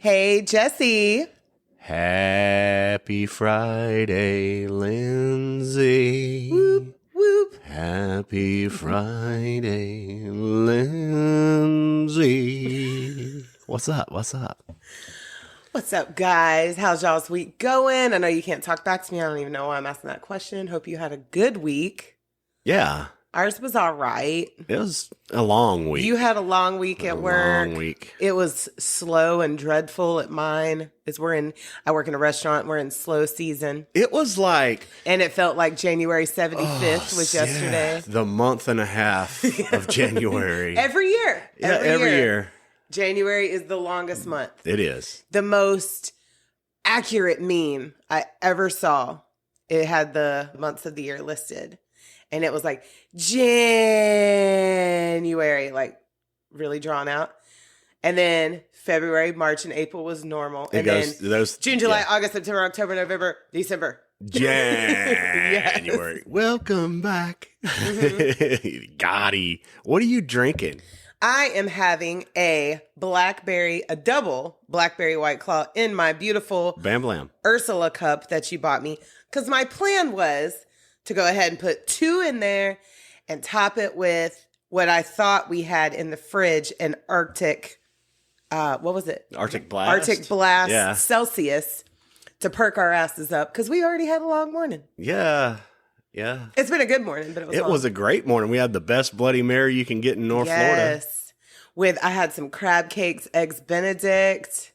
Hey, Jesse. Happy Friday, Lindsay. Whoop, whoop. Happy Friday, Lindsay. What's up? What's up, guys? How's y'all's week going? I know you can't talk back to me. I don't even know why I'm asking that question. Hope you had a good week. Yeah. Ours was all right. It was a long week. You had a long week at work. Long week. It was slow and dreadful at mine. I work in a restaurant. We're in slow season. It was like... And it felt like January 75th was yesterday. Yeah, the month and a half of January. Every year. Every year. January is the longest month. It is. The most accurate meme I ever saw. It had the months of the year listed. And it was like January, like really drawn out. And then February, March, and April was normal. And then June, July, August, September, October, November, December. January. Yes. Welcome back. Mm-hmm. Gotti. What are you drinking? I am having a double blackberry White Claw in my beautiful Bam Blam Ursula cup that you bought me. Because my plan was to go ahead and put 2 in there and top it with what I thought we had in the fridge, an Arctic, what was it? Arctic Blast. Arctic Blast Celsius to perk our asses up because we already had a long morning. Yeah. Yeah. It's been a good morning, but it was a great morning. We had the best Bloody Mary you can get in North Florida. Yes. I had some crab cakes, eggs Benedict,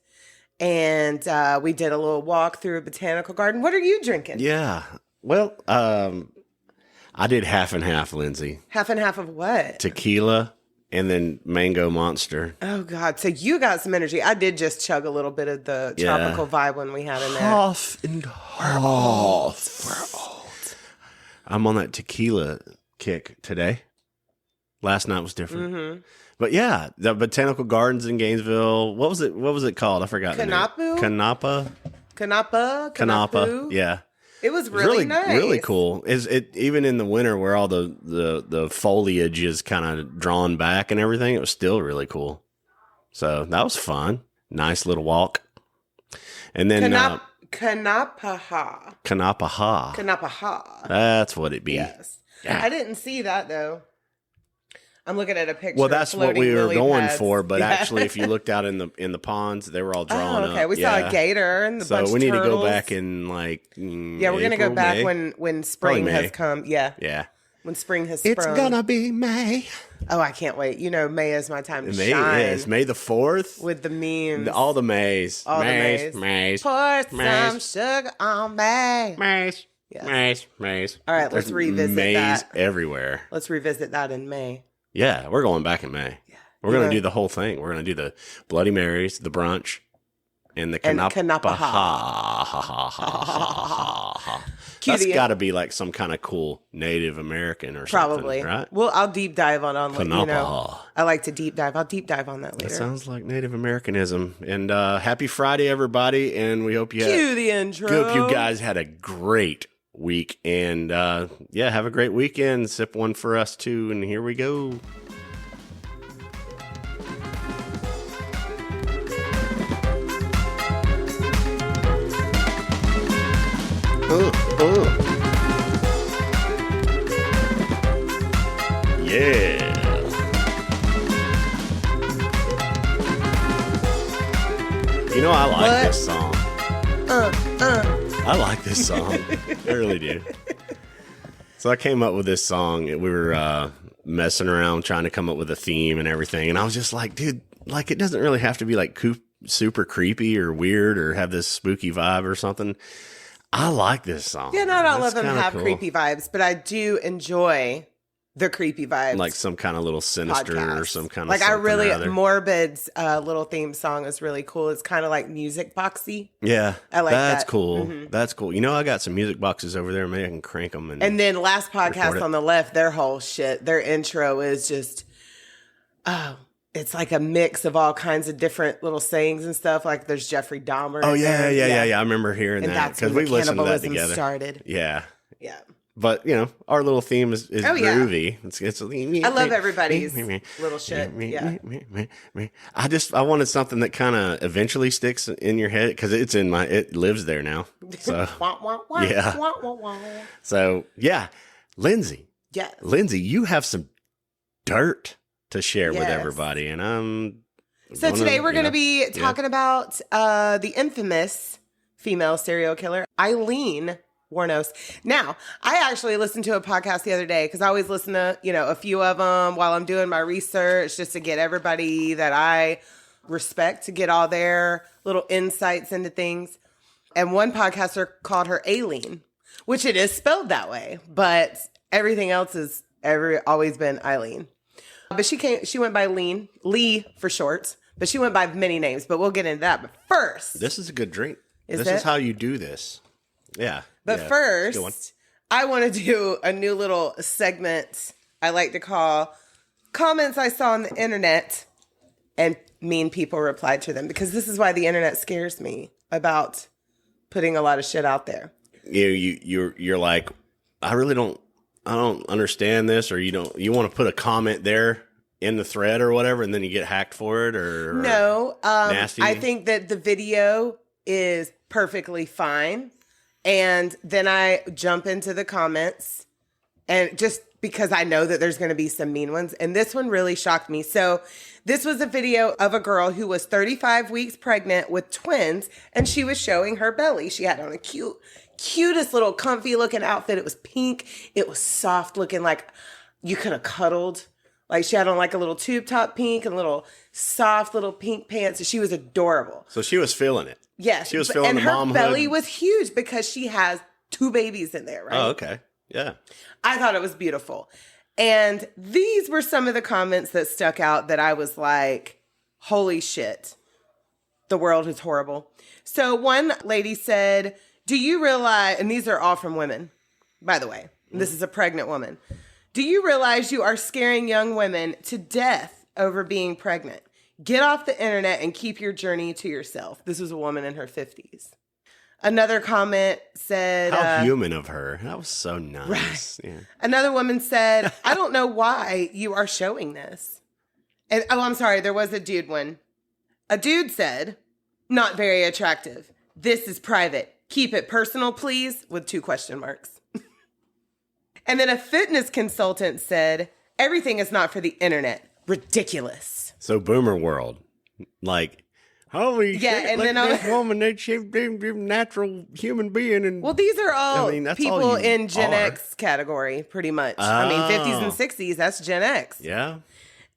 and we did a little walk through a botanical garden. What are you drinking? Yeah. Well, I did half and half, Lindsay. Half and half of what? Tequila and then Mango Monster. Oh, God. So you got some energy. I did just chug a little bit of the tropical vibe when we had in there. Half and half. We're old. I'm on that tequila kick today. Last night was different. Mm-hmm. But yeah, the Botanical Gardens in Gainesville. What was it called? I forgot. Kanapa. Yeah. It was really nice. Really cool. Is it even in the winter where all the foliage is kind of drawn back and everything? It was still really cool. So that was fun. Nice little walk. And then Kanapaha. That's what it be. Yes. Yeah. I didn't see that though. I'm looking at a picture. Well, that's what we were going for, but actually, if you looked out in the ponds, they were all drawn up. Okay, we saw a gator and a bunch of turtles. So we need to go back in we're going to go back when spring has come. Yeah. When spring has sprung. It's gonna be May. Oh, I can't wait. You know, May is my time to shine. Yes, May the 4th. With the memes. All the Mays. Mays. Pour some sugar on May. Mays. Yes. Mays. All right, let's revisit that. Mays everywhere. Let's revisit that in May. Yeah, we're going back in May. Yeah. We're going to do the whole thing. We're going to do the Bloody Marys, the brunch, and the Kanapaha. That's got to be like some kind of cool Native American or probably. Something, right? Well, I'll deep dive on Kanapaha. I like to deep dive. I'll deep dive on that later. That sounds like Native Americanism. And happy Friday, everybody. And we hope Cue the intro. Hope you guys had a great week, and have a great weekend. Sip one for us too, and here we go. Yeah. You know, I like this song. I like this song. I really do. So I came up with this song. We were messing around trying to come up with a theme and everything. And I was just like, dude, like it doesn't really have to be like super creepy or weird or have this spooky vibe or something. I like this song. Yeah, not all of them have creepy vibes, but I do enjoy the creepy vibes. Like some kind of little sinister podcast. Or some kind of like I really Morbid's little theme song is really cool. It's kind of like music boxy. Yeah, I like that. That's cool. Mm-hmm. That's cool. You know, I got some music boxes over there. Maybe I can crank them. And then last podcast on the left, their whole shit, their intro is just it's like a mix of all kinds of different little sayings and stuff. Like there's Jeffrey Dahmer. Oh yeah. I remember hearing that because we listened to that together. Started. Yeah. But, our little theme is Oh, yeah. groovy. I love everybody's little shit. Yeah. I wanted something that kind of eventually sticks in your head because it lives there now. So, yeah. So, yeah. Lindsay. Yes. Lindsay, you have some dirt to share with Yes. everybody. And So today we're going to be talking about the infamous female serial killer, Aileen Wuornos. Now, I actually listened to a podcast the other day because I always listen to, a few of them while I'm doing my research just to get everybody that I respect to get all their little insights into things. And one podcaster called her Aileen, which it is spelled that way, but everything else is always been Aileen. But she went by Lee for short, but she went by many names, but we'll get into that. But first, this is a good drink. This is how you do this. Yeah. But first, I want to do a new little segment I like to call Comments I Saw on the Internet and Mean People Replied to Them, because this is why the internet scares me about putting a lot of shit out there. You're like, I don't understand this, or you want to put a comment there in the thread or whatever, and then you get hacked for it, or no. Nasty. I think that the video is perfectly fine. And then I jump into the comments, and just because I know that there's going to be some mean ones. And this one really shocked me. So this was a video of a girl who was 35 weeks pregnant with twins, and she was showing her belly. She had on a cutest little comfy looking outfit. It was pink. It was soft looking, like you could have cuddled. Like she had on like a little tube top pink and little soft little pink pants. She was adorable. So she was feeling it. Yes. She was feeling the momhood. And her belly was huge because she has 2 babies in there, right? Oh, okay. Yeah. I thought it was beautiful. And these were some of the comments that stuck out that I was like, holy shit, the world is horrible. So one lady said, do you realize, and these are all from women, by the way, this is a pregnant woman. Do you realize you are scaring young women to death over being pregnant? Get off the internet and keep your journey to yourself. This was a woman in her 50s. Another comment said... How human of her. That was so nice. Right. Yeah. Another woman said, I don't know why you are showing this. And I'm sorry, there was a dude one. A dude said, not very attractive. This is private. Keep it personal, please, with 2 question marks. And then a fitness consultant said, everything is not for the internet. Ridiculous. So boomer world, like, holy shit! And look then at this woman, she's a natural human being, and well, these are all that's people all you in Gen are. X category, pretty much. Oh. I mean, 50s and 60s, that's Gen X. Yeah.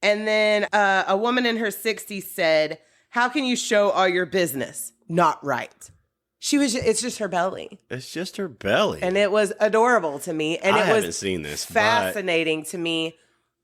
And then a woman in her 60s said, "How can you show all your business? Not right." It's just her belly. It's just her belly, And it was adorable to me, and I it was haven't seen this, fascinating to me.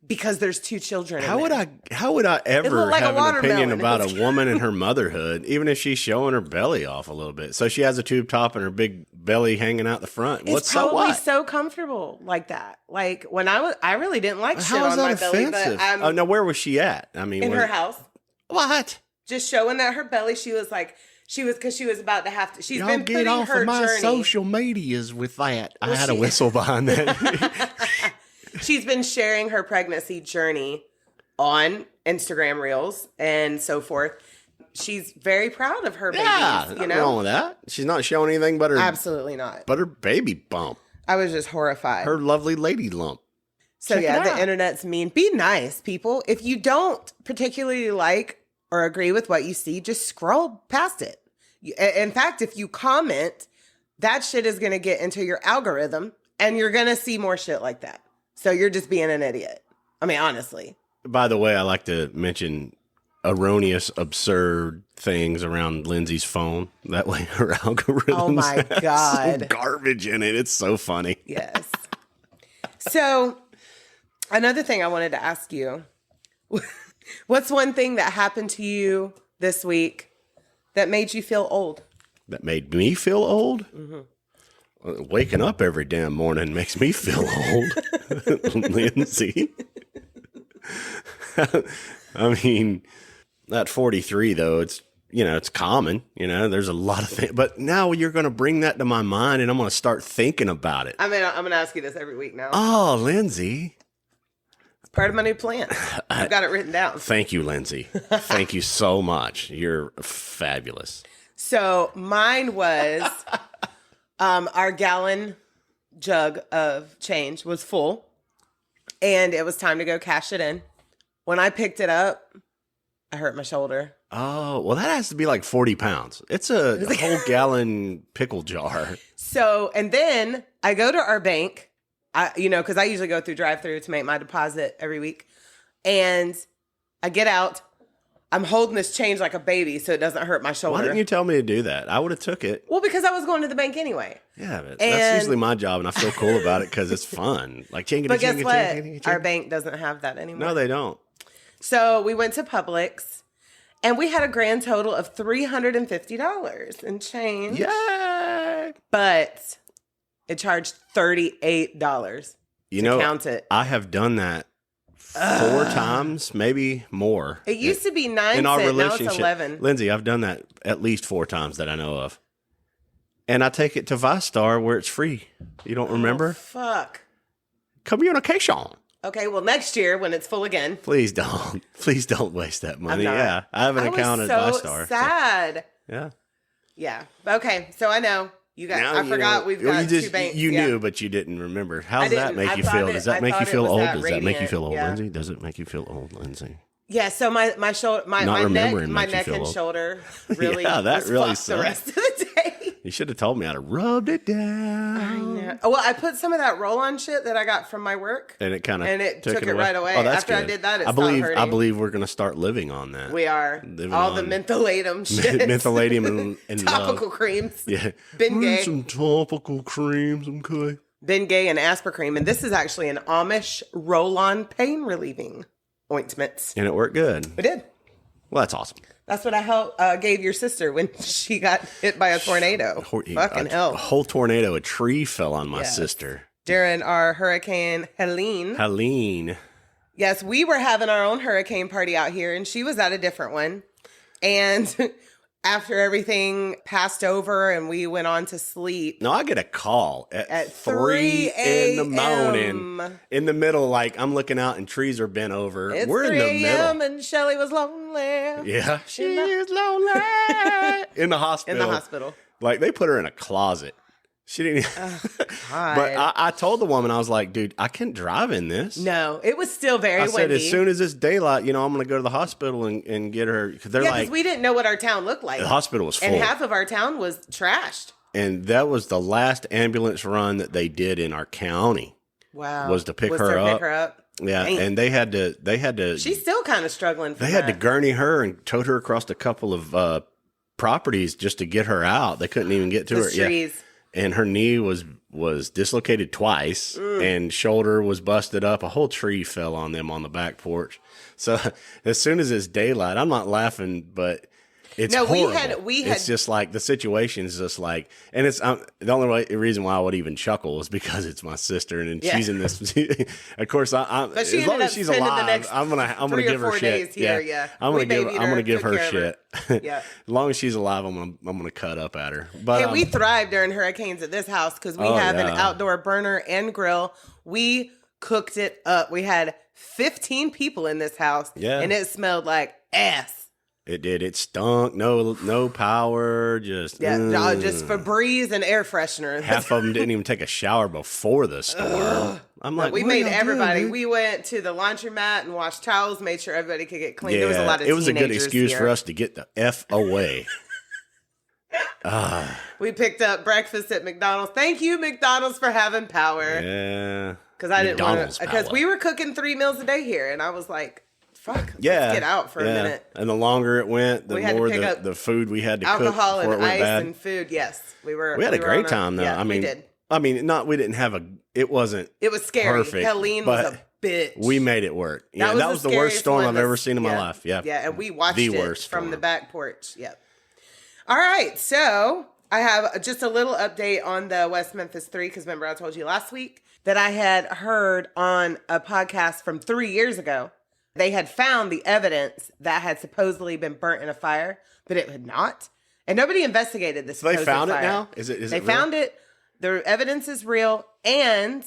Because there's 2 children. How would I ever like have a an opinion watermelon. about a woman and her motherhood, even if she's showing her belly off a little bit? So she has a tube top and her big belly hanging out the front. It's probably so comfortable like that. Like when I really didn't like shit How is on that my belly, offensive? but Oh no, where was she at? I mean, in her house, What? just showing that her belly. She was because she was about to have to. She's Y'all been get putting off her of my journey. social medias with that. I had a she- whistle behind that. She's been sharing her pregnancy journey on Instagram Reels and so forth. She's very proud of her Yeah, babies. nothing wrong with that. She's not showing anything but Absolutely not. her baby bump, I was just horrified. her lovely lady lump. So Check it yeah, the out. internet's mean. Be nice, people. If you don't particularly like or agree with what you see, just scroll past it. In fact, if you comment, that shit is going to get into your algorithm and you're going to see more shit like that. So you're just being an idiot. I mean, honestly. By the way, I like to mention erroneous, absurd things around Lindsay's phone. That way her algorithm Oh my God. some garbage in it. It's so funny. Yes. So another thing I wanted to ask you, what's one thing that happened to you this week that made you feel old? That made me feel old? Mm-hmm. Waking up every damn morning makes me feel old, Lindsay. I mean, at 43, though, it's it's common. There's a lot of things. But now you're going to bring that to my mind, and I'm going to start thinking about it. I'm going to ask you this every week now. Oh, Lindsay. It's part of my new plan. I've got it written down. Thank you, Lindsay. Thank you so much. You're fabulous. So mine was our gallon jug of change was full, and it was time to go cash it in. When I picked it up, I hurt my shoulder. Oh, well, that has to be like 40 pounds. It's a whole gallon pickle jar. So, and then I go to our bank, because I usually go through drive-through to make my deposit every week. And I get out. I'm holding this change like a baby so it doesn't hurt my shoulder. Why didn't you tell me to do that? I would have took it. Well, because I was going to the bank anyway. Yeah, but that's usually my job, and I feel cool about it because it's fun. Like, but guess what? Our bank doesn't have that anymore. No, they don't. So we went to Publix. And we had a grand total of $350 in change. Yay! But it charged $38 to count it. I have done that 4 times, maybe more. It used to be 9 in our cents, relationship. now it's 11. Lindsay, I've done that at least 4 times that I know of. And I take it to Vistar where it's free. You don't remember? Fuck. Communication. Okay, well, next year when it's full again. Please don't. Please don't waste that money. Yeah, I have an account at Vistar. Sad. So. Yeah. Okay, so I know. I forgot we've got 2 banks. You knew, but you didn't remember. How does that make you feel? Does that make you feel old? Does that make you feel old, Lindsay? Does it make you feel old, Lindsay? Yeah, so my shoulder, my neck and shoulder really was really fucked the rest of the day. You should have told me I'd have rubbed it down. I know. Well, I put some of that roll-on shit that I got from my work, and it took it right away. Oh, that's After good. I did that, it stopped hurting. I believe we're going to start living on that. We are. All the mentholatum shit, mentholatum and topical creams. Yeah, Bengay. Some topical creams. Okay. Bengay and Aspercream, and this is actually an Amish roll-on pain relieving ointments. And it worked good. It did. Well, that's awesome. That's what I gave your sister when she got hit by a tornado. Fucking hell. A whole tornado. A tree fell on my sister. During our Hurricane Helene. Yes, we were having our own hurricane party out here, and she was at a different one. And after everything passed over and we went on to sleep. No, I get a call at 3 in the morning. In the middle, like I'm looking out and trees are bent over. We're in the middle. And Shelly was lonely. Yeah, she is lonely. In the hospital. Like they put her in a closet. She didn't. But I told the woman, I was like, dude, I can't drive in this. No, it was still very windy. I said, as soon as it's daylight, I'm going to go to the hospital and get her. Because we didn't know what our town looked like. The hospital was full. And half of our town was trashed. And that was the last ambulance run that they did in our county. Wow. Was to pick her up. Yeah, dang. And they had to. She's still kind of struggling. They had to gurney her and tote her across a couple of properties just to get her out. They couldn't even get to her. Trees. Yeah. And her knee was dislocated twice, and shoulder was busted up. A whole tree fell on them on the back porch. So as soon as it's daylight, I'm not laughing, but it's horrible. We had. It's just like the situation is just like, and it's the only reason why I would even chuckle is because it's my sister, and she's in this. Of course, but as long as she's alive, I'm gonna give her shit. Here, I'm gonna give her shit. Yeah, as long as she's alive, I'm gonna cut up at her. But we thrive during hurricanes at this house because we have an outdoor burner and grill. We cooked it up. We had 15 people in this house, and it smelled like ass. It did. It stunk. No power. Just just Febreze and air freshener. Half of them didn't even take a shower before the storm. I'm like, we made everybody. We went to the laundromat and washed towels. Made sure everybody could get clean. There was a lot of. It was a good excuse for us to get the F away. We picked up breakfast at McDonald's. Thank you, McDonald's, for having power. Yeah. Because I didn't want to. Because we were cooking 3 meals a day here, and I was like. Fuck, let's get out for a minute. And the longer it went, the more the food we had to cook alcohol before and it went ice bad. And food. Yes, we had a great time though. Yeah, we did. We didn't have it wasn't. It was scary. Perfect, Helene was a bitch. We made it work. Yeah, that was the worst storm I've ever seen in my life. Yeah, yeah, and we watched it from the back porch. Yep. All right, so I have just a little update on the West Memphis 3 because remember I told you last week that I had heard on a podcast from 3 years ago They had found the evidence that had supposedly been burnt in a fire, but it had not. And nobody investigated this. So they found it now? Is it They found it. The evidence is real. And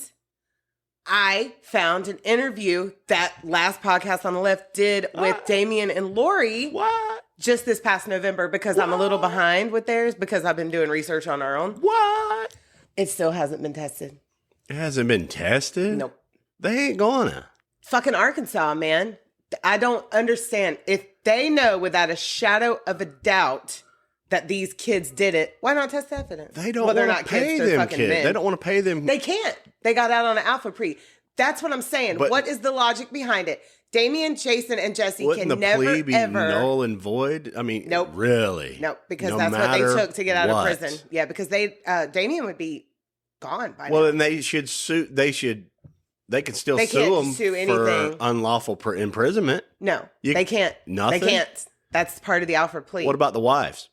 I found an interview that last podcast on the left did with Damien and Lori. What? Just this past November, because I'm a little behind with theirs because I've been doing research on our own. What? It still hasn't been tested. It hasn't been tested? Nope. They ain't gonna. Fucking Arkansas, man. I don't understand. If they know without a shadow of a doubt that these kids did it, why not test the evidence? They don't want to pay them kids. They don't want to pay them. They can't. They got out on an alpha pre. That's what I'm saying. But what is the logic behind it? Damien, Jason, and Jesse can the never, plea be ever. null and void? I mean, Nope. Really? Nope, because No that's what they matter took to get out what. of prison. Yeah, because Damien would be gone by Well, now. then they should sue. They can still They sue can't them sue for anything. unlawful imprisonment. No, they can't. Nothing? They can't. That's part of the alpha plea. What about the wives?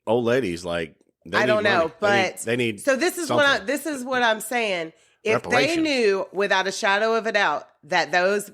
Old ladies, like I don't know, but they need. So this is what I'm saying. If they Reparations. knew without a shadow of a doubt that those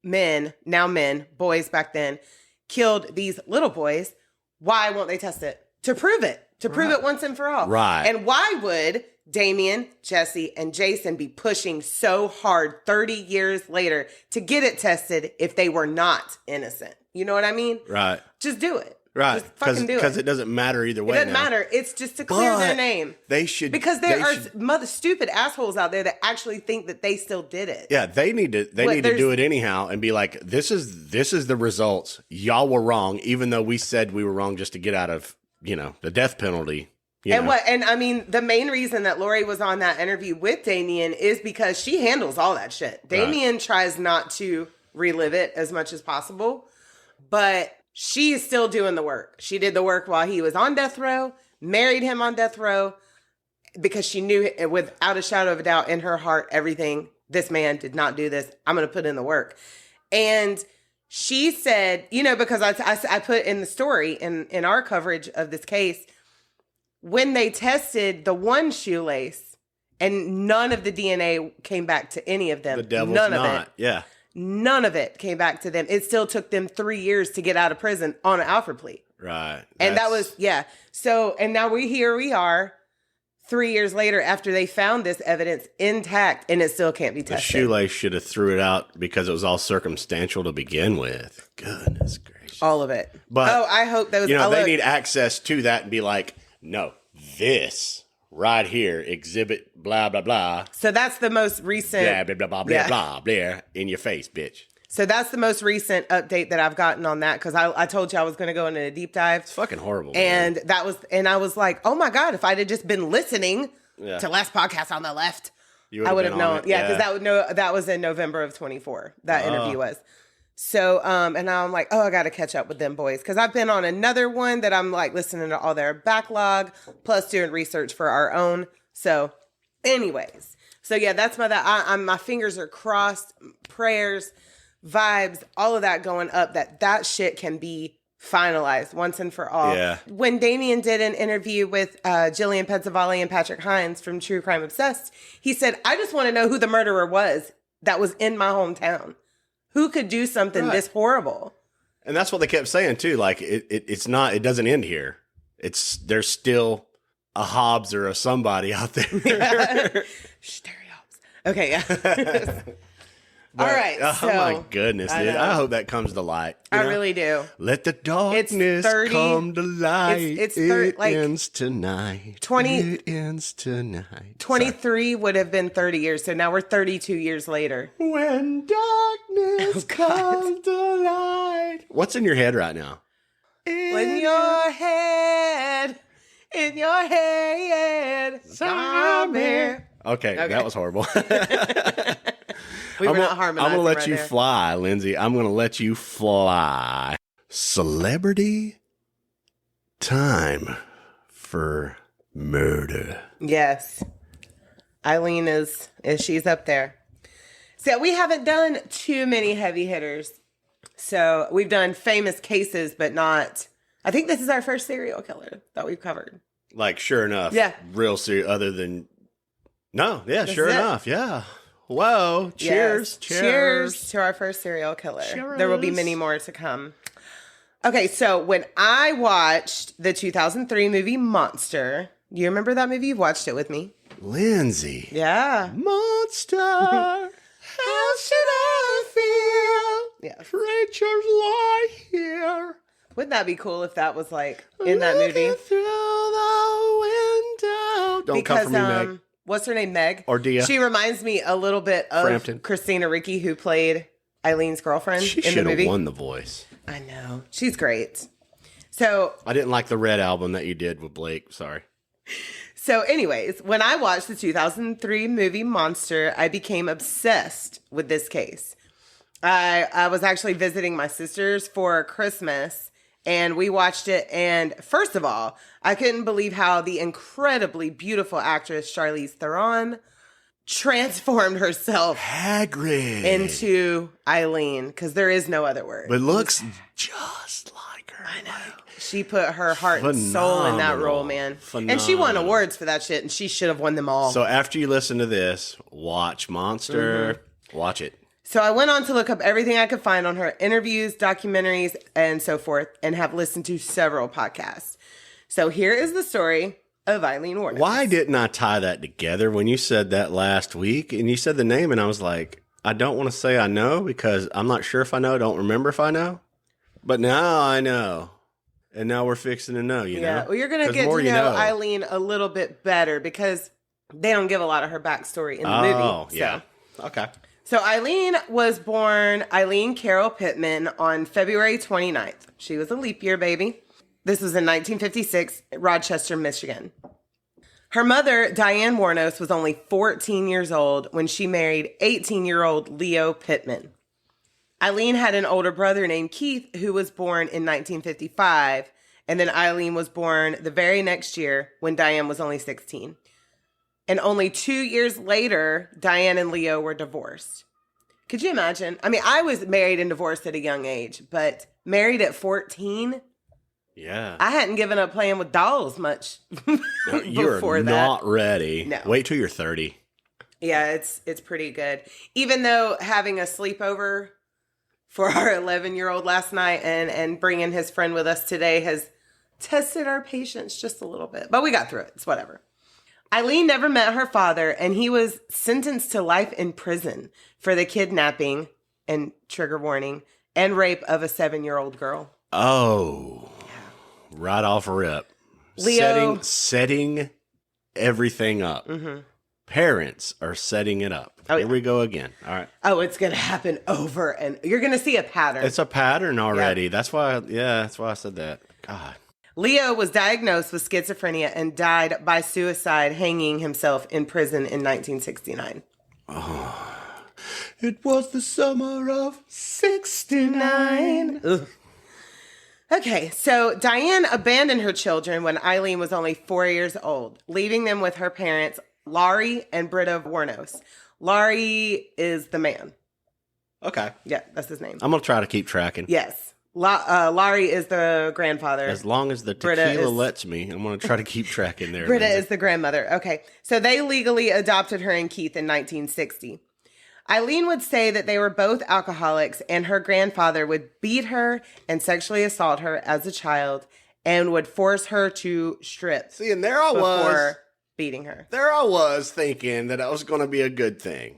boys back then, killed these little boys, why won't they test it? To prove it. To prove it once and for all. Right. And why would Damien, Jesse, and Jason be pushing so hard 30 years later to get it tested if they were not innocent? You know what I mean? Right. Just do it. Right. Just fucking do it. Because it doesn't matter either way. It doesn't matter. It's just to clear their name. They should. Because there are stupid assholes out there that actually think that they still did it. Yeah, they need to do it anyhow and be like, this is the results. Y'all were wrong, even though we said we were wrong just to get out of, the death penalty. And I mean, the main reason that Lori was on that interview with Damien is because she handles all that shit. Damien tries not to relive it as much as possible, but she is still doing the work. She did the work while he was on death row, married him on death row, because she knew without a shadow of a doubt in her heart, this man did not do this. I'm going to put in the work. And she said, because I put in the story in our coverage of this case, when they tested the one shoelace and none of the DNA came back to any of them. The devil's none not. of it. Yeah. None of it came back to them. It still took them 3 years to get out of prison on an alpha plea. Right. And that was, So, and now we are 3 years later after they found this evidence intact and it still can't be the tested. shoelace should have threw it out because it was all circumstantial to begin with. Goodness gracious. All of it. But I hope those. they need access to that and be like, no, this right here, exhibit blah, blah, blah. So that's the most recent. Blah, blah, blah, blah, blah, blah, blah, in your face, bitch. So that's the most recent update that I've gotten on that because I told you I was going to go into a deep dive. It's fucking horrible. And I was like, oh my God, if I'd have just been listening to last podcast on the left, I would have known. Yeah, because that was in November of 24. That interview was. So, and now I'm like, I got to catch up with them boys. Because I've been on another one that I'm like listening to all their backlog, plus doing research for our own. So, anyways. So, yeah, that's my fingers are crossed, prayers, vibes, all of that going up, that shit can be finalized once and for all. Yeah. When Damien did an interview with Jillian Pensavalli and Patrick Hines from True Crime Obsessed, he said, I just want to know who the murderer was that was in my hometown. Who could do something this horrible? And that's what they kept saying too. Like it doesn't end here. There's still a Hobbs or a somebody out there. Stereotypes. Okay, yeah. But, all right. Oh my goodness, dude. I hope that comes to light. I really do. Let the darkness come to light. It ends tonight. 23 would have been 30 years. So now we're 32 years later. When darkness comes to light. What's in your head right now? In your head. Zombie. Okay, that was horrible. We were not harmonizing. I'm going to let you there. fly, Lindsay. I'm going to let you fly. Celebrity time for murder. Yes. Aileen she's up there. So we haven't done too many heavy hitters. So we've done famous cases, but not, I think this is our first serial killer that we've covered. Like, sure enough. Yeah. Real serious, other than, no, yeah, sure enough. Yeah. Whoa. Cheers. Yes. Cheers to our first serial killer. Cheers. There will be many more to come. Okay, so when I watched the 2003 movie Monster, you remember that movie? You've watched it with me. Lindsay. Yeah. Monster. How should I feel? Yes. Creatures lie here. Wouldn't that be cool if that was like in that movie? Through the window. Don't come for me, Meg. What's her name? Meg? Or Dia. She reminds me a little bit of Frampton. Christina Ricci, who played Eileen's girlfriend She in the should movie. have won The Voice. I know. She's great. So I didn't like the Red album that you did with Blake. Sorry. So anyways, when I watched the 2003 movie Monster, I became obsessed with this case. I was actually visiting my sisters for Christmas, and we watched it. And first of all, I couldn't believe how the incredibly beautiful actress Charlize Theron transformed herself Hagrid into Aileen, because there is no other word. But looks just like her. I know. She put her heart and soul in that role, man. And she won awards for that shit, and she should have won them all. So after you listen to this, watch Monster. Mm-hmm. Watch it. So I went on to look up everything I could find on her interviews, documentaries, and so forth, and have listened to several podcasts. So here is the story of Aileen Wuornos. Why didn't I tie that together when you said that last week? And you said the name, and I was like, I don't want to say I know because I'm not sure if I know. Don't remember if I know. But now I know. And now we're fixing to know, you know? Well, you're going to get to know Aileen a little bit better because they don't give a lot of her backstory in the movie. Oh, yeah. Okay. So Aileen was born Aileen Carol Pittman on February 29th. She was a leap year baby. This was in 1956, Rochester, Michigan. Her mother, Diane Wuornos, was only 14 years old when she married 18-year-old Leo Pittman. Aileen had an older brother named Keith who was born in 1955, and then Aileen was born the very next year when Diane was only 16. And only 2 years later, Diane and Leo were divorced. Could you imagine? I mean, I was married and divorced at a young age, but married at 14? Yeah. I hadn't given up playing with dolls much You're before that. not ready. No. Wait till you're 30. Yeah, it's pretty good. Even though having a sleepover for our 11-year-old last night and bringing his friend with us today has tested our patience just a little bit. But we got through it. It's whatever. Aileen never met her father, and he was sentenced to life in prison for the kidnapping, and trigger warning, and rape of a 7-year-old girl. Oh. Right off rip. Leo. Setting everything up. Mm-hmm. Parents are setting it up. Oh, Here we go again. All right. Oh, it's going to happen over, and you're going to see a pattern. It's a pattern already. Yeah. That's why I said that. God. Leo was diagnosed with schizophrenia and died by suicide, hanging himself in prison in 1969. Oh. It was the summer of 69. Ugh. Okay, so Diane abandoned her children when Aileen was only 4 years old, leaving them with her parents, Laurie and Britta Wuornos. Laurie is the man. Okay. Yeah, that's his name. I'm going to try to keep tracking. Yes. Laurie is the grandfather. As long as the tequila lets me, I'm going to try to keep tracking there. Britta is the grandmother. Okay, so they legally adopted her and Keith in 1960. Aileen would say that they were both alcoholics and her grandfather would beat her and sexually assault her as a child and would force her to strip. See, and there I was beating her. There I was thinking that was going to be a good thing.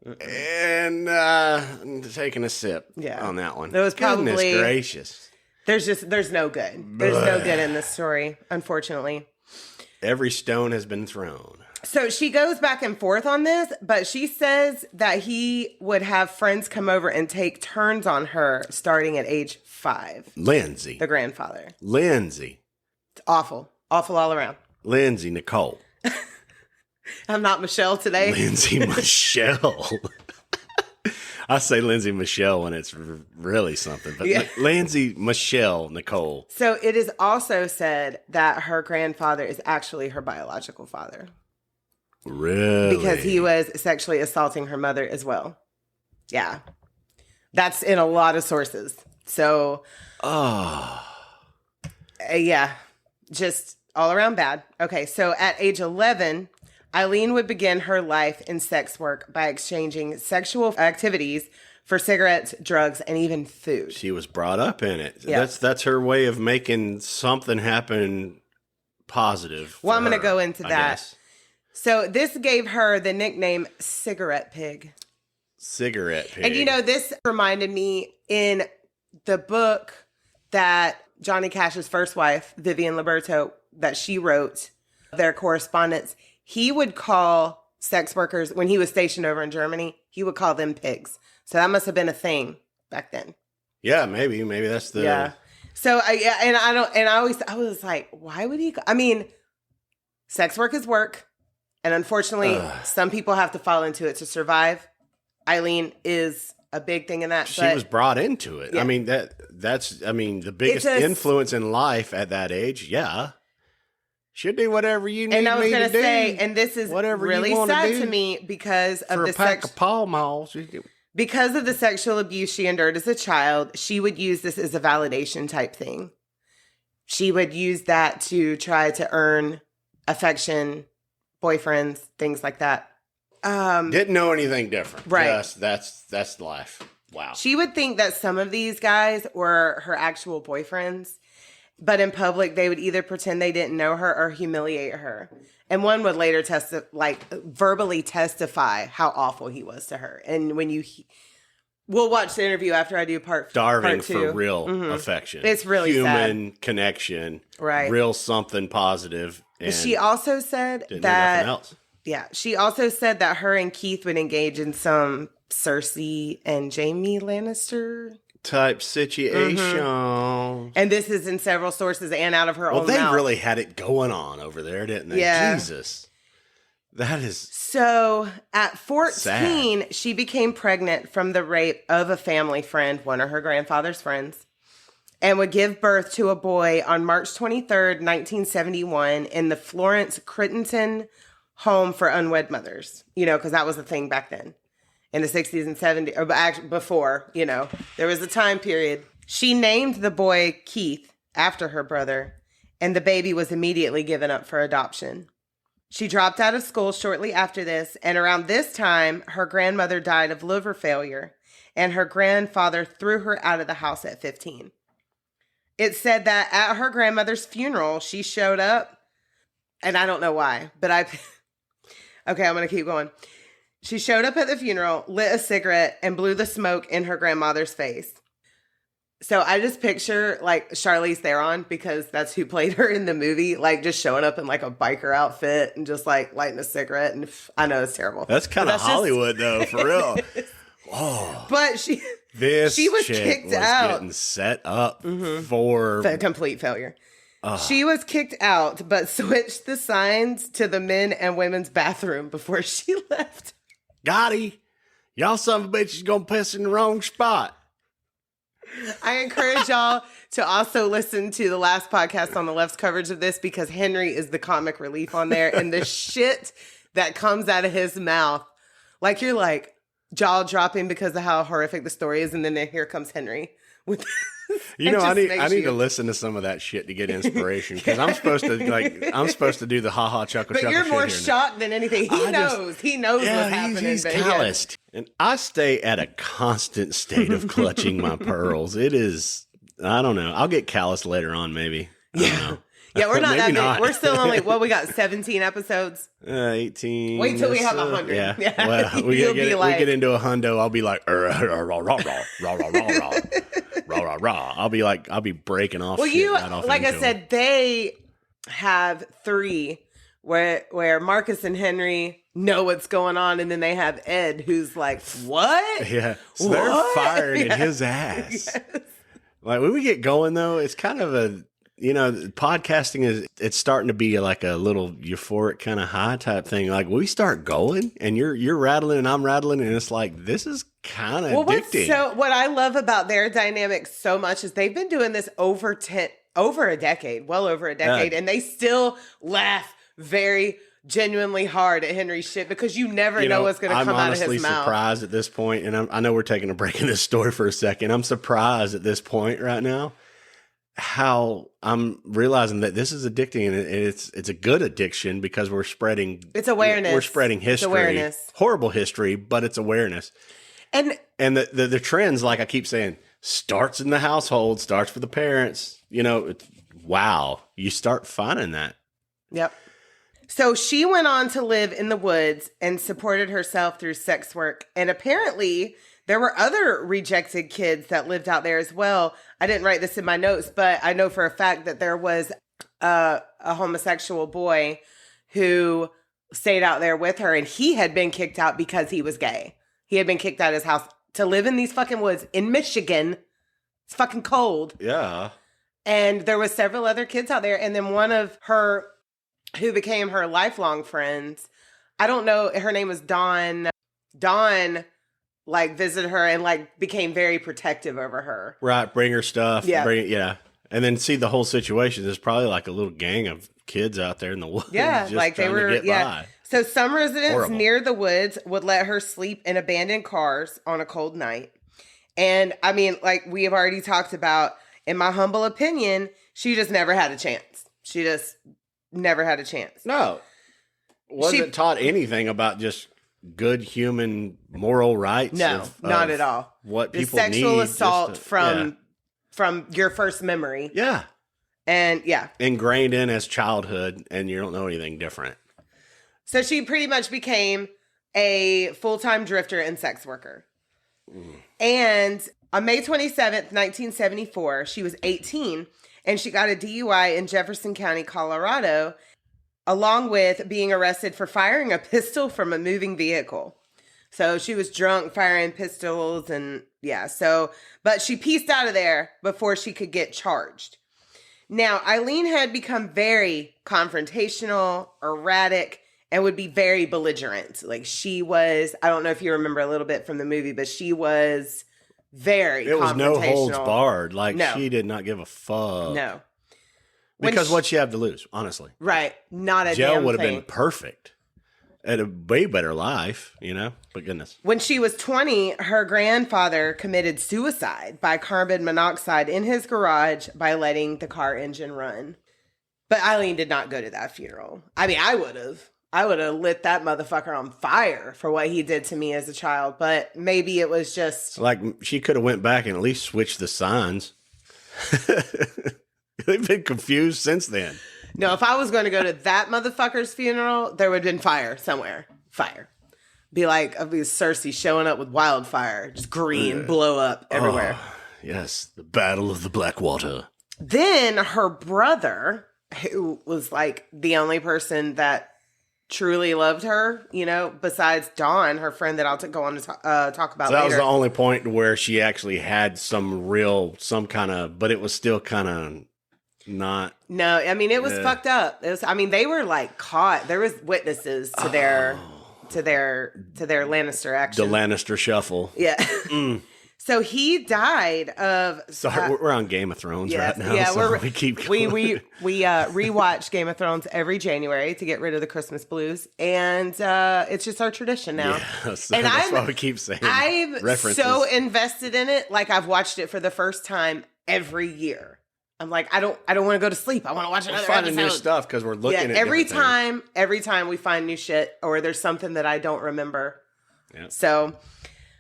And taking a sip on that one. It was probably... Goodness gracious. There's no good. There's no good in this story, unfortunately. Every stone has been thrown. So she goes back and forth on this, but she says that he would have friends come over and take turns on her starting at age 5. Lindsay. The grandfather. Lindsay. It's awful. Awful all around. Lindsay Nicole. I'm not Michelle today. Lindsay Michelle. I say Lindsay Michelle when it's really something, but Lindsay Michelle Nicole. So it is also said that her grandfather is actually her biological father. Really? Because he was sexually assaulting her mother as well. Yeah. That's in a lot of sources. So, yeah, just all around bad. Okay, so at age 11, Aileen would begin her life in sex work by exchanging sexual activities for cigarettes, drugs, and even food. She was brought up in it. Yeah. That's her way of making something happen positive. Well, I'm going to go into I that. guess. So this gave her the nickname Cigarette Pig. Cigarette Pig. And, this reminded me in the book that Johnny Cash's first wife, Vivian Liberto, that she wrote, their correspondence, he would call sex workers, when he was stationed over in Germany, he would call them pigs. So that must have been a thing back then. Yeah, maybe that's the... Yeah. So I was like, why would he? Sex work is work. And unfortunately, some people have to fall into it to survive. Aileen is a big thing in that. She was brought into it. Yeah. That's the biggest influence in life at that age. Yeah. She'll do whatever you need. And I was going to say, and this is really sad to me because of the pack of Pall Malls. Because of the sexual abuse she endured as a child, she would use this as a validation type thing. She would use that to try to earn affection, boyfriends, things like that. Didn't know anything different. Right. That's life. Wow. She would think that some of these guys were her actual boyfriends, but in public, they would either pretend they didn't know her or humiliate her. And one would later verbally testify how awful he was to her. And when we'll watch the interview after I do part 2. Starving for real affection. It's really human connection. Right. Real something positive. And she also said didn't know nothing else. Yeah. She also said that her and Keith would engage in some Cersei and Jaime Lannister type situation. And this is in several sources and out of her own mouth. Well, they really had it going on over there, didn't they? Yeah. Jesus. That is So at 14, sad. She became pregnant from the rape of a family friend, one of her grandfather's friends, and would give birth to a boy on March 23rd, 1971 in the Florence Crittenton Home for Unwed Mothers, because that was a thing back then. In the 60s and 70s, or actually before, there was a time period. She named the boy Keith after her brother, and the baby was immediately given up for adoption. She dropped out of school shortly after this, and around this time, her grandmother died of liver failure, and her grandfather threw her out of the house at 15. It said that at her grandmother's funeral, she showed up, and I don't know why, but okay, I'm going to keep going. She showed up at the funeral, lit a cigarette, and blew the smoke in her grandmother's face. So I just picture Charlize Theron, because that's who played her in the movie, just showing up in a biker outfit and just lighting a cigarette. And I know it's terrible. That's kind of Hollywood though, for real. Oh, but she was kicked out. Getting set up for complete failure. She was kicked out, but switched the signs to the men and women's bathroom before she left. Gotti, y'all son of a bitch is gonna piss in the wrong spot. I encourage y'all to also listen to the last podcast on the left's coverage of this, because Henry is the comic relief on there, and the shit that comes out of his mouth, you're jaw dropping because of how horrific the story is, and then here comes Henry with. I need to listen to some of that shit to get inspiration, because I'm supposed to do the ha chuckle. But you're more shocked than anything. He knows what's happening. He's calloused, and I stay at a constant state of clutching my pearls. It is, I don't know. I'll get calloused later on, maybe. I don't know. Yeah, we're not that big. We're still only, we got 17 episodes. 18. Wait till we have 100. Yeah. Well, we get into a hundo. I'll be like, rah. I'll be breaking off. Well, shit right off I said, they have 3 where Marcus and Henry know what's going on, and then they have Ed, who's like, what? Yeah. So they're firing at his ass. Yes. When we get going though, it's kind of a, podcasting it's starting to be like a little euphoric kind of high type thing. We start going and you're rattling and I'm rattling, and it's this is kind of addicting. What I love about their dynamic so much is they've been doing this over a decade, well over a decade, and they still laugh very genuinely hard at Henry's shit, because you never know what's going to come out of his mouth. I'm honestly surprised at this point, and I know we're taking a break in this story for a second. I'm surprised at this point right now. how I'm realizing that this is addicting, and it's a good addiction because we're spreading. It's awareness. We're spreading history. It's awareness. Horrible history, but it's awareness. And the trends, like I keep saying, starts in the household, starts with the parents. Wow, you start finding that. Yep. So she went on to live in the woods and supported herself through sex work. And apparently there were other rejected kids that lived out there as well. I didn't write this in my notes, but I know for a fact that there was a homosexual boy who stayed out there with her, and he had been kicked out because he was gay. He had been kicked out of his house to live in these fucking woods in Michigan. It's fucking cold. Yeah. And there was several other kids out there. And then one of her, who became her lifelong friends, I don't know, her name was Dawn. Dawn, visited her and, became very protective over her. Right, bring her stuff. Yeah. Yeah. And then see the whole situation. There's probably a little gang of kids out there in the woods. Yeah, just they were, to get by. So some residents Horrible. near the woods would let her sleep in abandoned cars on a cold night. And, I mean, we have already talked about, in my humble opinion, she just never had a chance. She just never had a chance. No. Wasn't taught anything about just good human moral rights. No, not at all. What the people sexual need. assault from your first memory. Yeah. And ingrained in as childhood, and you don't know anything different. So she pretty much became a full-time drifter and sex worker. And on May 27th, 1974, she was 18, and she got a DUI in Jefferson County, Colorado, along with being arrested for firing a pistol from a moving vehicle. So she was drunk, firing pistols, and but she pieced out of there before she could get charged. Now, Aileen had become very confrontational, erratic, and would be very belligerent. She was, I don't know if you remember a little bit from the movie, but she was very confrontational. It was no holds barred. No. She did not give a fuck. No. Because what'd she have to lose, honestly? Right. Not a Jail damn would have thing. been perfect. Had a way better life, but goodness. When she was 20, her grandfather committed suicide by carbon monoxide in his garage by letting the car engine run. But Aileen did not go to that funeral. I mean, I would have. I would have lit that motherfucker on fire for what he did to me as a child. But maybe it was just... she could have went back and at least switched the signs. They've been confused since then. No, if I was going to go to that motherfucker's funeral, there would have been fire somewhere. Fire. Be like, I'd be Cersei showing up with wildfire. Just green, blow up everywhere. Oh, yes, the Battle of the Blackwater. Then her brother, who was the only person that truly loved her, besides Dawn, her friend that I'll go on to talk about later. That was the only point where she actually had but it was still kind of not. No, I mean, it was fucked up. It was, they were caught. There was witnesses to their Lannister action. The Lannister shuffle. Yeah. So he died of... Sorry, we're on Game of Thrones right now. Yeah, so we keep going. We rewatch Game of Thrones every January to get rid of the Christmas blues, and it's just our tradition now. Yeah, so and that's why we keep saying I'm references. So invested in it, I've watched it for the first time every year. I'm I don't want to go to sleep. I want to watch another episode. Finding new stuff because we're looking at every time we find new shit or there's something that I don't remember. Yeah. So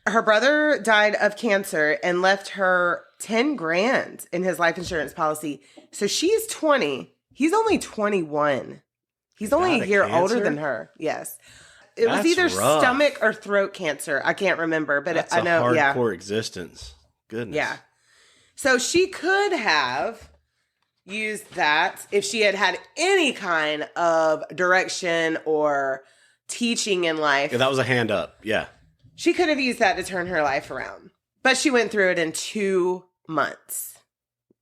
her brother died of cancer and left her 10 grand in his life insurance policy. So she's 20. He's only 21. He's only a year older than her. Yes. It was either stomach or throat cancer. I can't remember, but I know. That's a hardcore existence. Goodness. Yeah. So she could have used that if she had had any kind of direction or teaching in life. Yeah, that was a hand up. Yeah. She could have used that to turn her life around. But she went through it in 2 months.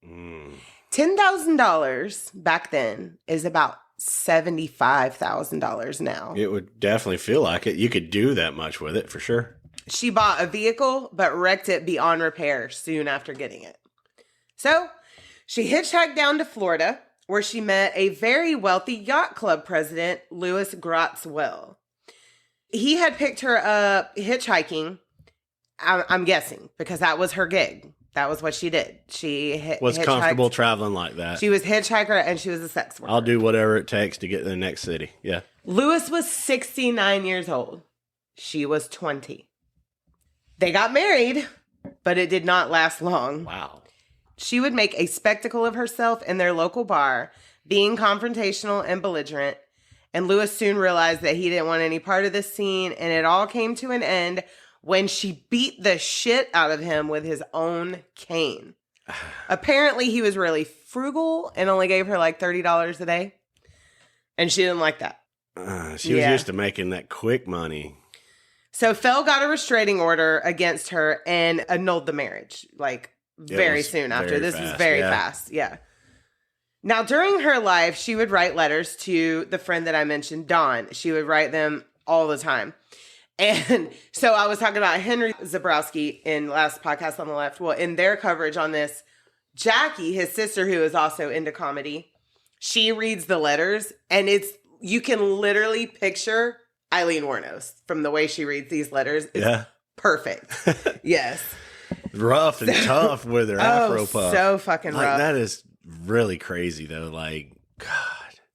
$10,000 back then is about $75,000 now. It would definitely feel like it. You could do that much with it for sure. She bought a vehicle, but wrecked it beyond repair soon after getting it. So she hitchhiked down to Florida, where she met a very wealthy yacht club president, Louis Grotswell. He had picked her up hitchhiking, I'm guessing, because that was her gig. That was what she did. She was comfortable traveling like that. She was hitchhiker and she was a sex worker. I'll do whatever it takes to get to the next city. Yeah. Lewis was 69 years old. She was 20. They got married, but it did not last long. Wow. She would make a spectacle of herself in their local bar, being confrontational and belligerent. And Lewis soon realized that he didn't want any part of this scene, and it all came to an end when she beat the shit out of him with his own cane. Apparently, he was really frugal and only gave her like $30 a day. And she didn't like that. She was used to making that quick money. So Fell got a restraining order against her and annulled the marriage, like very soon after. This was very fast. Yeah. Now, during her life, she would write letters to the friend that I mentioned, Dawn. She would write them all the time. And so I was talking about Henry Zabrowski in last podcast on the left. Well, in their coverage on this, Jackie, his sister, who is also into comedy, she reads the letters, and you can literally picture Aileen Wuornos from the way she reads these letters. It's perfect. Yes. Rough and tough with her afro puff. So fucking rough. That is really crazy, though. Like, God,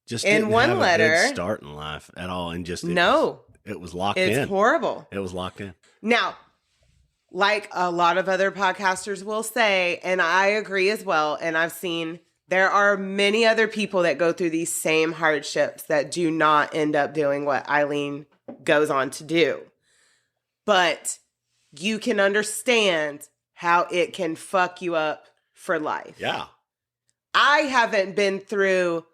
just in didn't one have letter, a good start in life at all, and just it was locked in. It's horrible. It was locked in. Now, like a lot of other podcasters will say, and I agree as well, and I've seen there are many other people that go through these same hardships that do not end up doing what Aileen goes on to do. But you can understand how it can fuck you up for life. Yeah. I haven't been through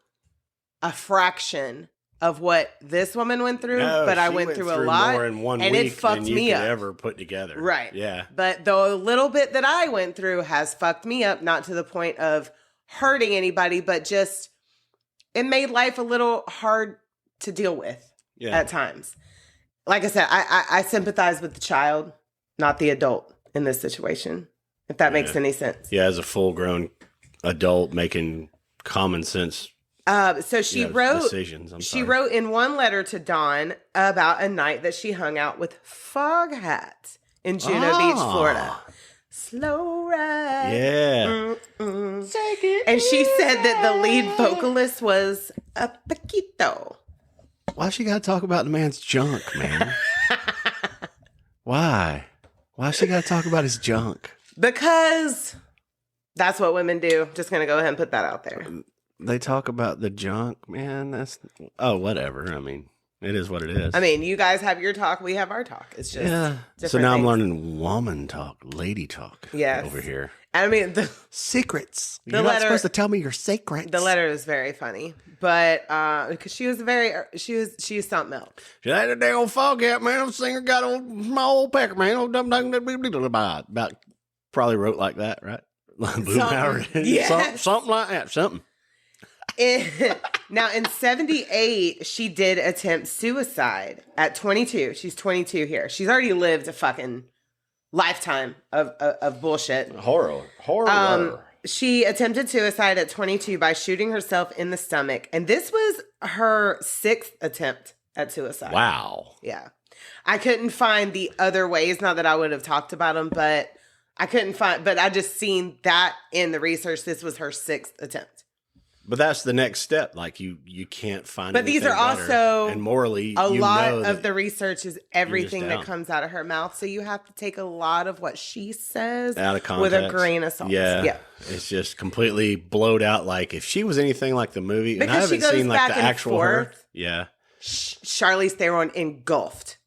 a fraction of what this woman went through, but I went through a lot, more in one and week it fucked than you me could up. ever put together. Right. Yeah. But the little bit that I went through has fucked me up, not to the point of hurting anybody, but just it made life a little hard to deal with at times. Like I said, I sympathize with the child, not the adult in this situation, if that makes any sense. Yeah, as a full-grown adult making common sense so she wrote decisions. She wrote in one letter to Dawn about a night that she hung out with Fog Hat in Juno Beach, Florida. Slow ride. Yeah. Take it. And she said that the lead vocalist was a Paquito. Why she got to talk about the man's junk, man? Why? Why she got to talk about his junk? Because that's what women do. Just going to go ahead and put that out there. They talk about the junk, man. Whatever. I mean, it is what it is. I mean, you guys have your talk. We have our talk. It's just So now things. I'm learning woman talk, lady talk over here. I mean, the secrets. You're not supposed to tell me your secrets. The letter is very funny, but because she was something else. She had a damn fog hat, man. The singer got on my old pecker, man. About probably wrote like that, right? Something like that. Something. Now, in 1978, she did attempt suicide at 22. She's 22 here. She's already lived a fucking lifetime of bullshit. Horror. She attempted suicide at 22 by shooting herself in the stomach. And this was her 6th attempt at suicide. Wow. Yeah. I couldn't find the other ways. Not that I would have talked about them, but I couldn't find, but I just seen that in the research. This was her 6th attempt. But that's the next step. Like you can't find. But these are also and morally a lot of the research is everything that down. comes out of her mouth. So you have to take a lot of what she says out of context with a grain of salt. Yeah, it's just completely blowed out. Like if she was anything like the movie, because and I haven't she goes seen like back the and actual forth, her. Yeah, Charlize Theron engulfed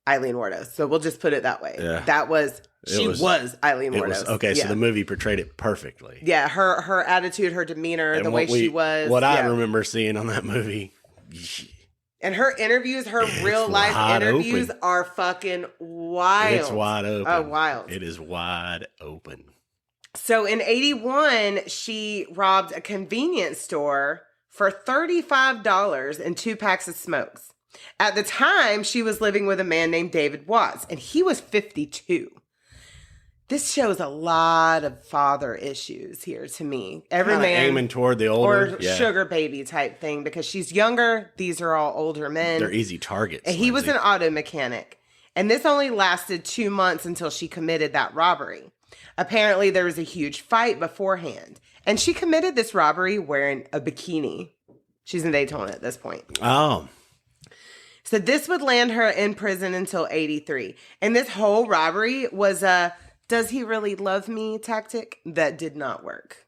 Aileen Wuornos. So we'll just put it that way. Yeah. That was. She was Aileen Wuornos. So the movie portrayed it perfectly. Yeah, her attitude, her demeanor, and the way she was. What I remember seeing on that movie. And her interviews, her real life interviews are fucking wild. It's wide open. Oh, wild. It is wide open. So in 1981, she robbed a convenience store for $35 and 2 packs of smokes. At the time, she was living with a man named David Watts, and he was 52. This shows a lot of father issues here to me. Every Kinda man aiming toward the older or sugar baby type thing, because she's younger. These are all older men. They're easy targets. And he was an auto mechanic. And this only lasted 2 months until she committed that robbery. Apparently, there was a huge fight beforehand, and she committed this robbery wearing a bikini. She's in Daytona at this point. Oh. So this would land her in prison until 83. And this whole robbery was a does he really love me tactic that did not work.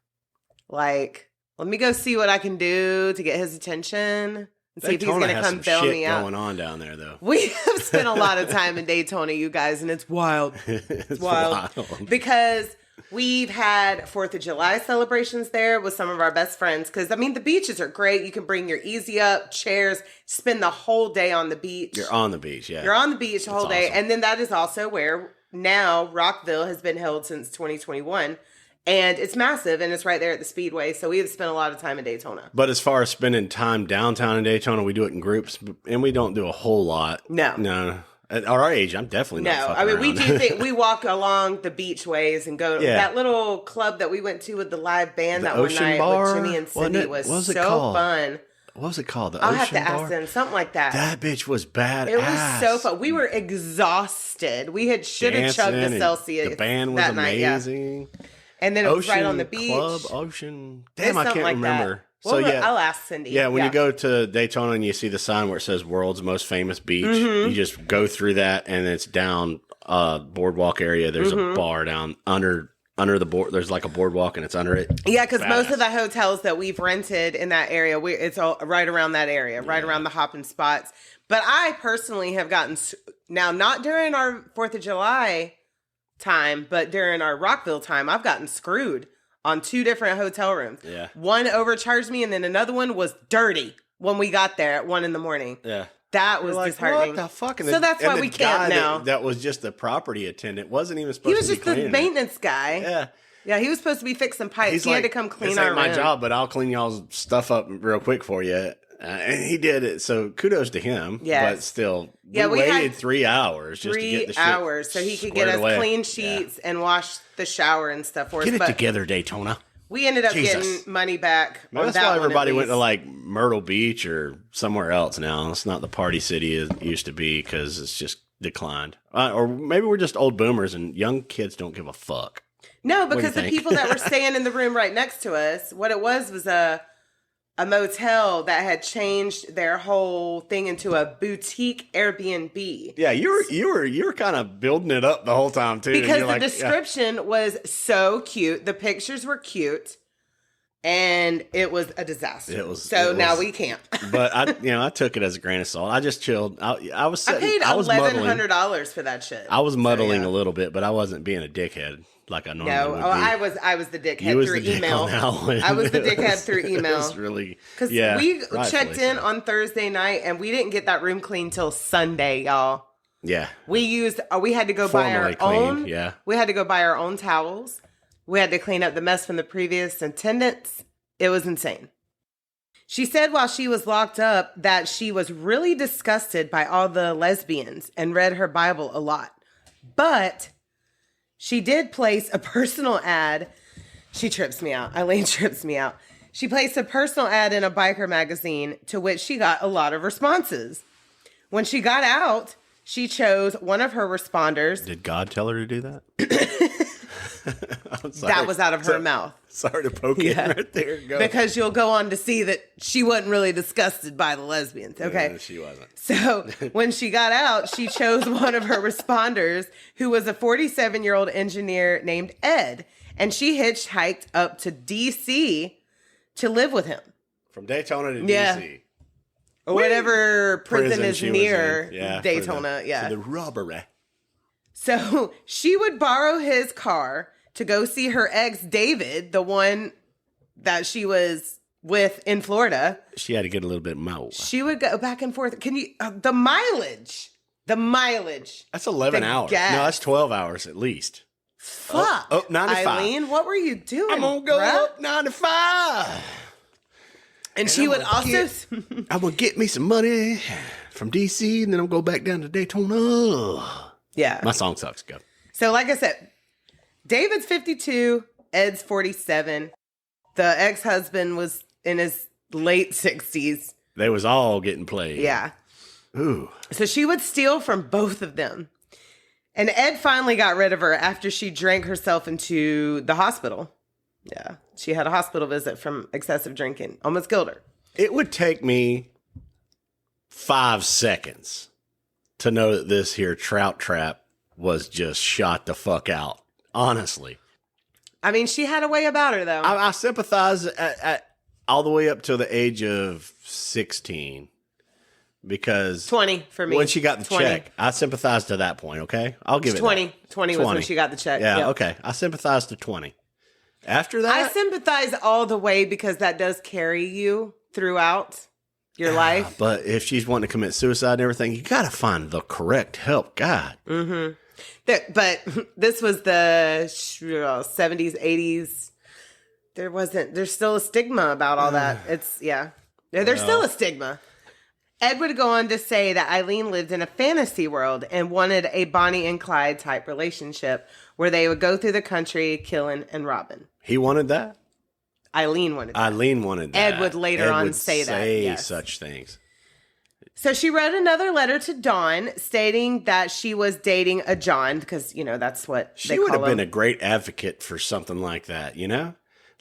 Like, let me go see what I can do to get his attention. See if he's going to come bail me out. Going on down there, though. We have spent a lot of time in Daytona, you guys, and it's wild. It's wild. Because we've had 4th of July celebrations there with some of our best friends. Because, I mean, the beaches are great. You can bring your easy up, chairs, spend the whole day on the beach. You're on the beach, yeah. You're on the beach the whole day. Awesome. And then that is also where now Rockville has been held since 2021. And it's massive, and it's right there at the Speedway. So we have spent a lot of time in Daytona. But as far as spending time downtown in Daytona, we do it in groups, and we don't do a whole lot. No. At our age, I'm definitely not fucking around. We do think we walk along the beachways and go to that little club that we went to with the live band that one night with Jimmy and Cindy was so fun. What was it called? I'll have to ask them. Something like that. That bitch was badass. It was so fun. We were exhausted. We should have chugged the Celsius. The band was amazing. Night, And then it was right on the beach. Club, Ocean. Damn, I can't remember. Well, so I'll ask Cindy. Yeah, when you go to Daytona and you see the sign where it says "World's Most Famous Beach," you just go through that, and it's down boardwalk area. There's a bar down under the board. There's like a boardwalk, and it's under it. Yeah, because most of the hotels that we've rented in that area, it's all right around that area, right around the hopping spots. But I personally have gotten now not during our 4th of July time, but during our Rockville time, I've gotten screwed on 2 different hotel rooms. Yeah. One overcharged me, and then another one was dirty when we got there at 1 a.m. Yeah. That was disheartening. What the fuck? So that's why we can't now. That was just the property attendant. Wasn't even supposed to be cleaning. He was just the maintenance guy. Yeah. Yeah, he was supposed to be fixing pipes. He had to come clean our room. This ain't my job, but I'll clean y'all's stuff up real quick for you. And he did it, so kudos to him. Yes. But still, we waited 3 hours just to get the shit 3 hours so he could get us clean sheets and wash the shower and stuff for us. Get it together, Daytona. We ended up getting money back. That's why everybody went to like Myrtle Beach or somewhere else now. It's not the party city it used to be because it's just declined. Or maybe we're just old boomers and young kids don't give a fuck. No, because the people that were staying in the room right next to us, what it was a motel that had changed their whole thing into a boutique Airbnb. Yeah, you were kind of building it up the whole time too. Because the description was so cute. The pictures were cute. And it was a disaster. Now we can't. But I took it as a grain of salt. I just chilled. I paid $1,100 for that shit. I was muddling a little bit, but I wasn't being a dickhead like I normally would be. I was the dickhead through email. I was the dickhead through email. It's really because we checked in on Thursday night and we didn't get that room clean till Sunday, y'all. Yeah, we had to go buy our own. Yeah, we had to go buy our own towels. We had to clean up the mess from the previous attendants. It was insane. She said while she was locked up that she was really disgusted by all the lesbians and read her Bible a lot. But she did place a personal ad. She trips me out. Aileen trips me out. She placed a personal ad in a biker magazine to which she got a lot of responses. When she got out, she chose one of her responders. Did God tell her to do that? That was out of her mouth. Sorry to poke it right there. Go. Because you'll go on to see that she wasn't really disgusted by the lesbians. Okay. No, she wasn't. So when she got out, she chose one of her responders who was a 47-year-old engineer named Ed. And she hitchhiked up to D.C. to live with him. From Daytona to D.C. Or whatever prison is near Daytona. For the robbery. So she would borrow his car to go see her ex, David, the one that she was with in Florida. She had to get a little bit more. She would go back and forth. Can you, the mileage. That's 11 hours. Gas. No, that's 12 hours at least. Fuck. Oh, 95. Eileen, what were you doing? I'm going to go up 95. And she would also... I'm going to get me some money from D.C. and then I'm going to go back down to Daytona. Yeah. My song sucks. Go. So like I said, David's 52, Ed's 47. The ex-husband was in his late 60s. They was all getting played. Yeah. Ooh. So she would steal from both of them. And Ed finally got rid of her after she drank herself into the hospital. Yeah. She had a hospital visit from excessive drinking. Almost killed her. It would take me 5 seconds to know that this here trout trap was just shot the fuck out. Honestly. I mean, she had a way about her, though. I sympathize at all the way up to the age of 16. Because 20 for me. When she got the 20. check, I sympathize to that point, okay? I'll give it 20. that. 20 was when she got the check. Yeah, Yep. okay. I sympathize to 20. After that, I sympathize all the way because that does carry you throughout your life. But if she's wanting to commit suicide and everything, you got to find the correct help. God. Mm-hmm. But this was the 70s, 80s. There's still a stigma about all that. There's still a stigma. Ed would go on to say that Aileen lived in a fantasy world and wanted a Bonnie and Clyde type relationship where they would go through the country killing and robbing. He wanted that? Eileen wanted that. Eileen wanted that. Ed would later on say that. Yes. Such things. So she wrote another letter to Dawn stating that she was dating a John because, that's what she they call him. She would have been a great advocate for something like that,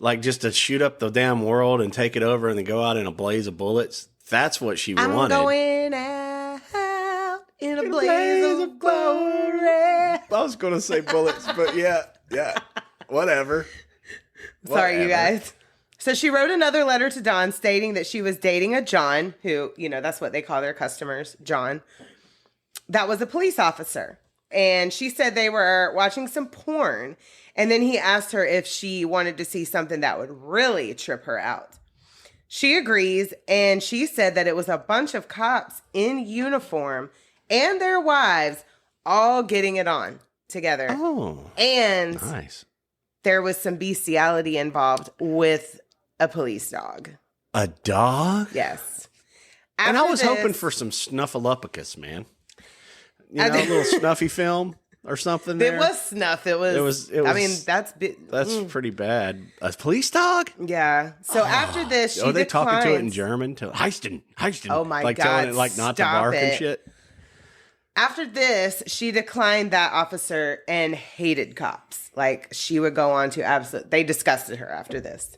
Like just to shoot up the damn world and take it over and then go out in a blaze of bullets. That's what she wanted. I'm going out in a blaze of glory. I was going to say bullets, but yeah. Whatever. Sorry, you guys. So she wrote another letter to Dawn stating that she was dating a John, who, that's what they call their customers, John. That was a police officer. And she said they were watching some porn. And then he asked her if she wanted to see something that would really trip her out. She agrees, and she said that it was a bunch of cops in uniform and their wives all getting it on together. Oh, and nice. There was some bestiality involved with a police dog. A dog? Yes. And I was hoping for some snuffleupagus, man. A little snuffy film or something there. It was snuff. It was. I mean, that's pretty bad. A police dog? Yeah. So after this, she they talking to it in German? Heisten. Oh my God. Telling it not to bark and shit? After this, she declined that officer and hated cops. She would go on to they disgusted her after this.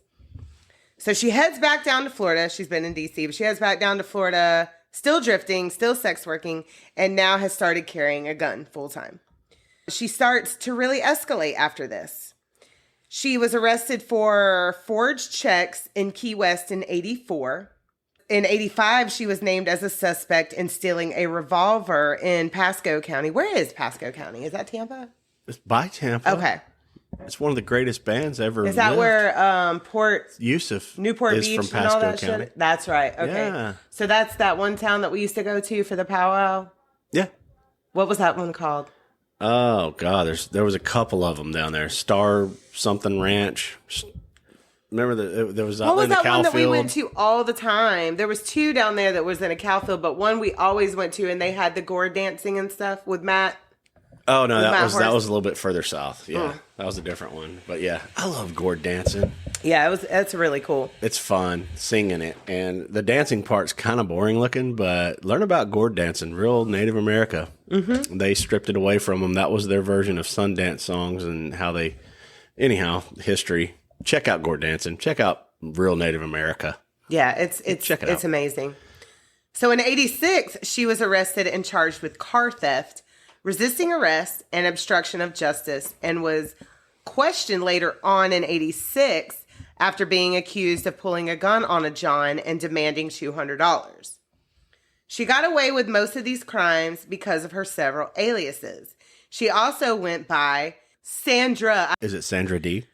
So she heads back down to Florida. She's been in D.C., but she heads back down to Florida, still drifting, still sex working, and now has started carrying a gun full time. She starts to really escalate after this. She was arrested for forged checks in Key West in 84. In 85, she was named as a suspect in stealing a revolver in Pasco County. Where is Pasco County? Is that Tampa? It's by Tampa. Okay. It's one of the greatest bands ever. Is that where Newport is Beach from and all Pasco that County. shit? That's right. Okay. Yeah. So that's that one town that we used to go to for the powwow? Yeah. What was that one called? Oh, God. There was a couple of them down there. Star something Ranch. Remember there was what was in the that cow one that field? we went to all the time? There was two down there that was in a cow field, but one we always went to, and they had the gourd dancing and stuff with Matt. Oh no, that was a little bit further south. Yeah, that was a different one. But yeah, I love gourd dancing. Yeah, that's really cool. It's fun singing it, and the dancing part's kind of boring looking. But learn about gourd dancing, real Native America. Mm-hmm. They stripped it away from them. That was their version of Sundance songs, and how they, history. Check out gourd dancing. Check out real Native America. Yeah, it's amazing. So in 86, she was arrested and charged with car theft, resisting arrest, and obstruction of justice, and was questioned later on in 86 after being accused of pulling a gun on a John and demanding $200. She got away with most of these crimes because of her several aliases. She also went by Sandra. Is it Sandra D?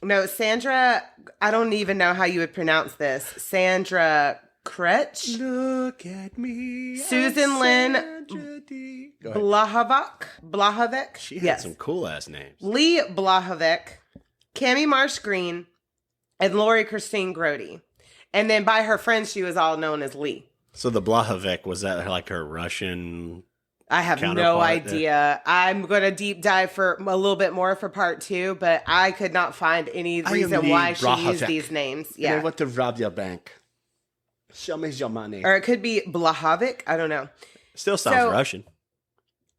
No, Sandra, I don't even know how you would pronounce this. Sandra Kretsch. Look at me. Susan Lynn Blahovec. She had some cool ass names. Lee Blahovec, Cammie Marsh Green, and Lori Christine Grody. And then by her friends, she was all known as Lee. So the Blahovec, was that like her Russian? I have no idea. I'm going to deep dive for a little bit more for part 2, but I could not find any reason why she used these names. Yeah. I want to rob your bank. Show me your money. Or it could be Blahovic. I don't know. Still sounds Russian.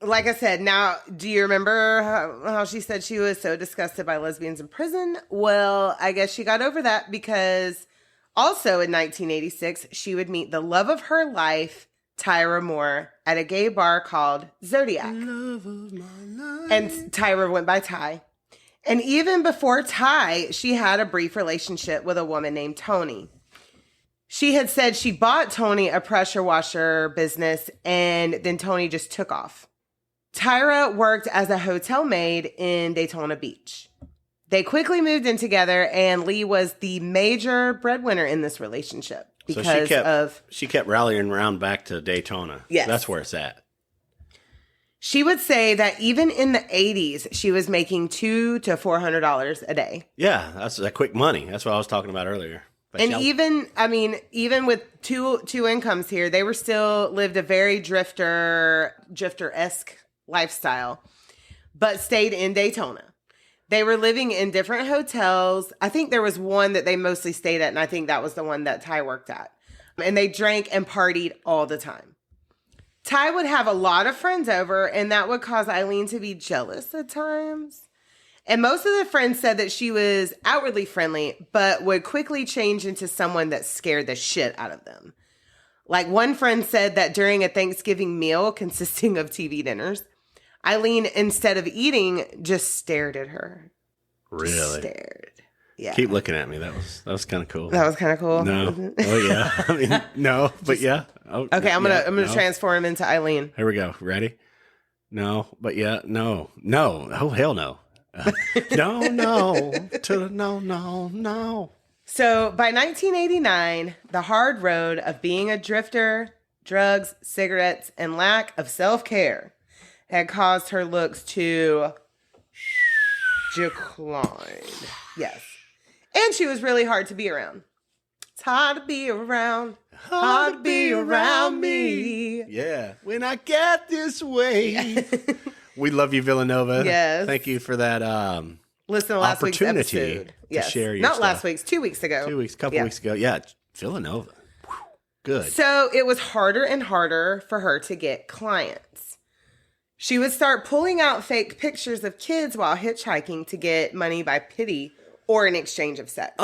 like I said, now, do you remember how she said she was so disgusted by lesbians in prison? Well, I guess she got over that because also in 1986, she would meet the love of her life, Tyra Moore, at a gay bar called Zodiac. Love of my life. And Tyra went by Ty. And even before Ty, she had a brief relationship with a woman named Tony. She had said she bought Tony a pressure washer business, and then Tony just took off. Tyra worked as a hotel maid in Daytona Beach. They quickly moved in together, and Lee was the major breadwinner in this relationship because she kept rallying around back to Daytona. Yes. That's where it's at. She would say that even in the 80s, she was making $200 to $400 a day. Yeah, that's that quick money. That's what I was talking about earlier. But and even with two incomes here, they were still lived a very drifter-esque lifestyle, but stayed in Daytona. They were living in different hotels. I think there was one that they mostly stayed at, and I think that was the one that Ty worked at. And they drank and partied all the time. Ty would have a lot of friends over, and that would cause Aileen to be jealous at times. And most of the friends said that she was outwardly friendly, but would quickly change into someone that scared the shit out of them. Like one friend said that during a Thanksgiving meal consisting of TV dinners, Aileen, instead of eating, just stared at her. Really? Just stared. Yeah. Keep looking at me. That was kind of cool. That was kind of cool. No. Oh yeah. I mean, no, but yeah. Oh, okay, I'm gonna transform into Aileen. Here we go. Ready? No, but yeah, no. Oh hell no. No. So by 1989, the hard road of being a drifter, drugs, cigarettes, and lack of self-care had caused her looks to decline. Yes. And she was really hard to be around. It's hard to be around. Hard to be around me. Yeah. When I get this way. We love you, Villanova. Yes. Thank you for that listen to last week's episode. To share your Not stuff. last week's, 2 weeks ago. Couple weeks ago. Yeah, Villanova. Whew. Good. So it was harder and harder for her to get clients. She would start pulling out fake pictures of kids while hitchhiking to get money by pity or in exchange of sex.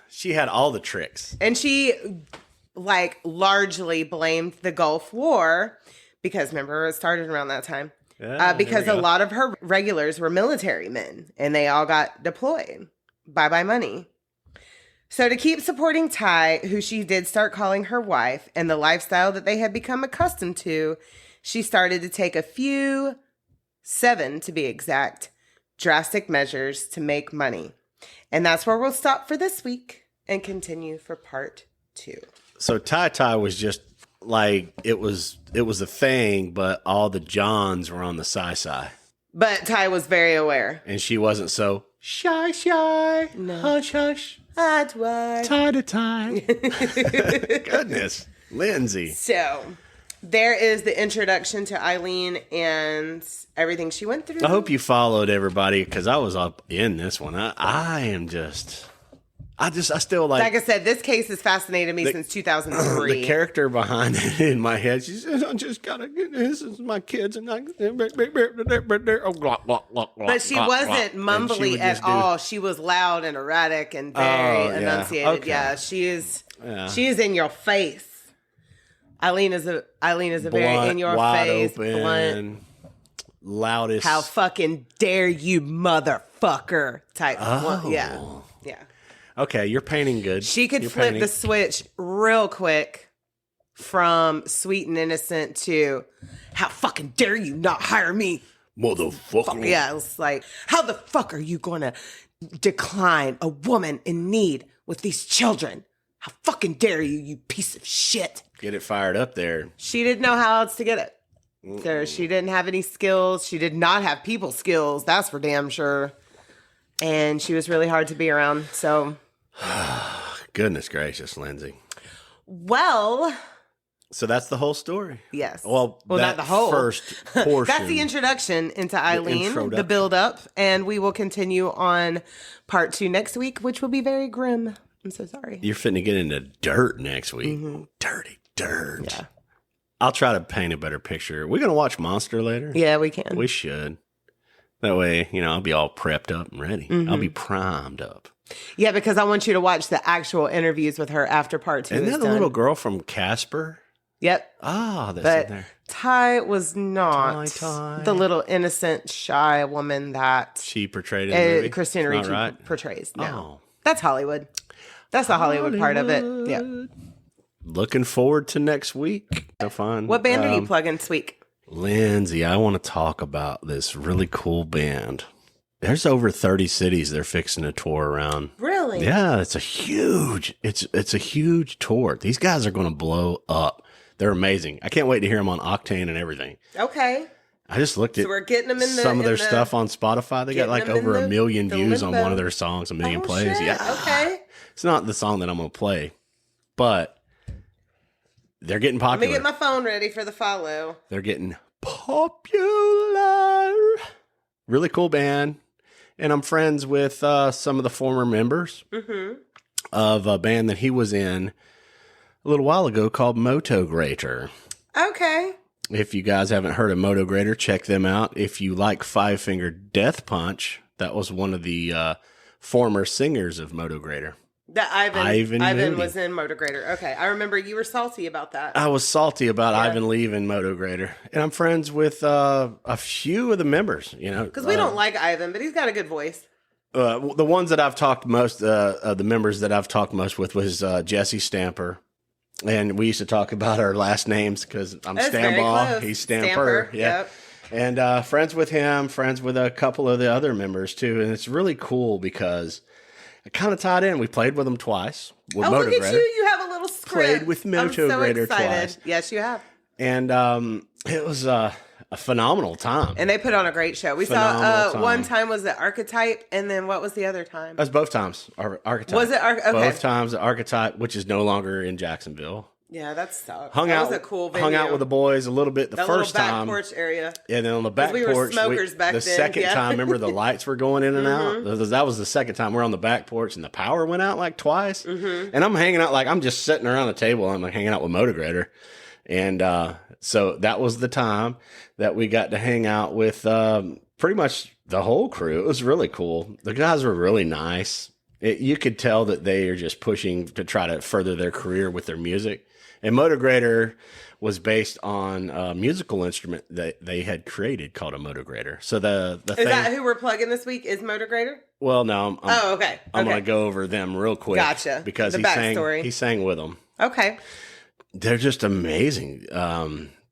She had all the tricks. And she, largely blamed the Gulf War because, remember, it started around that time. Because a lot of her regulars were military men and they all got deployed. Bye-bye money. So to keep supporting Ty, who she did start calling her wife, and the lifestyle that they had become accustomed to, she started to take a few, 7 to be exact, drastic measures to make money. And that's where we'll stop for this week and continue for part 2. So Ty was just like, it was a thing, but all the Johns were on the sci. But Ty was very aware. And she wasn't so shy. No. Hush. Tie to tie. Goodness. Lindsay. So there is the introduction to Aileen and everything she went through. I hope you followed everybody because I was up in this one. I still like I said, this case has fascinated me since 2003. The character behind it in my head, she says, I just gotta get this is my kids and But she wasn't mumbly at all. She was loud and erratic and very enunciated. Okay. Yeah, she is in your face. Eileen is a very in your face, blunt, loudest. How fucking dare you, motherfucker type. Yeah. Okay, you're painting good. She could flip the switch real quick from sweet and innocent to how fucking dare you not hire me, motherfucker. Yeah, it's like, how the fuck are you gonna decline a woman in need with these children? How fucking dare you, you piece of shit. Get it fired up there. She didn't know how else to get it. So she didn't have any skills. She did not have people skills. That's for damn sure. And she was really hard to be around. So, goodness gracious, Lindsay. Well, so that's the whole story. Yes. Well, not the whole first portion. That's the introduction into Aileen, the build up, and we will continue on part 2 next week, which will be very grim. I'm so sorry. You're fitting to get into dirt next week. Mm-hmm. Dirty dirt. Yeah. I'll try to paint a better picture. We're gonna watch Monster later. Yeah, we can. We should. That way, I'll be all prepped up and ready. I'll be primed up. Yeah, because I want you to watch the actual interviews with her after part 2 Isn't is that the done. little girl from Casper? Yep. Ah, that's But in there. Ty was not Ty. the little innocent, shy woman that She portrayed in the movie? Christina Not Ricci right? portrays. No. Oh. That's Hollywood. That's the Hollywood part of it. Yeah. Looking forward to next week. So fun. What band are you plugging this week? Lindsay, I want to talk about this really cool band. There's over 30 cities they're fixing a tour around. Really? Yeah, it's a huge tour. These guys are going to blow up. They're amazing. I can't wait to hear them on Octane and everything. Okay. I just looked at So we're getting them in some of their stuff on Spotify. They got like over 1 million views on one of their songs, 1 million plays. Shit. Yeah. Okay. It's not the song that I'm going to play, but they're getting Let popular. me get my phone ready for the follow. They're getting popular. Really cool band. And I'm friends with some of the former members of a band that he was in a little while ago called Moto Grater. Okay. If you guys haven't heard of Moto Grater, check them out. If you like Five Finger Death Punch, that was one of the former singers of Moto Grater. That Ivan Moody was in Moto Grater. Okay. I remember you were salty about that. I was salty about Ivan leaving Moto Grater. And I'm friends with a few of the members, Because we don't like Ivan, but he's got a good voice. The ones that I've talked most, the members that I've talked most with was Jesse Stamper. And we used to talk about our last names because I'm Stambaugh. He's Stamper. Yeah. Yep. And friends with him, friends with a couple of the other members too. And it's really cool because it kind of tied in. We played with them twice. With Moto look at Grater. you. You have a little script. Played with Moto Grater twice. Yes, you have. And it was a phenomenal time. And they put on a great show. We saw one time was the Archetype, and then what was the other time? That was both times. Archetype. Was it okay. Both times the Archetype, which is no longer in Jacksonville. Yeah, that sucked. That was a cool venue. Hung out with the boys a little bit the that first little back time. porch area. And then on the back we were porch, smokers back the then, second yeah. time, remember the lights were going in and out? That was the second time we're on the back porch and the power went out like twice. And I'm hanging out I'm just sitting around the table. I'm like hanging out with Moto Grater. And so that was the time that we got to hang out with pretty much the whole crew. It was really cool. The guys were really nice. You could tell that they are just pushing to try to further their career with their music. And Moto Grater was based on a musical instrument that they had created called a Moto Grater. So the Is thing, that who we're plugging this week? Is Moto Grater? well, no, Okay. I'm going to go over them real quick. Gotcha. Because The backstory. he sang with them. Okay. They're just amazing.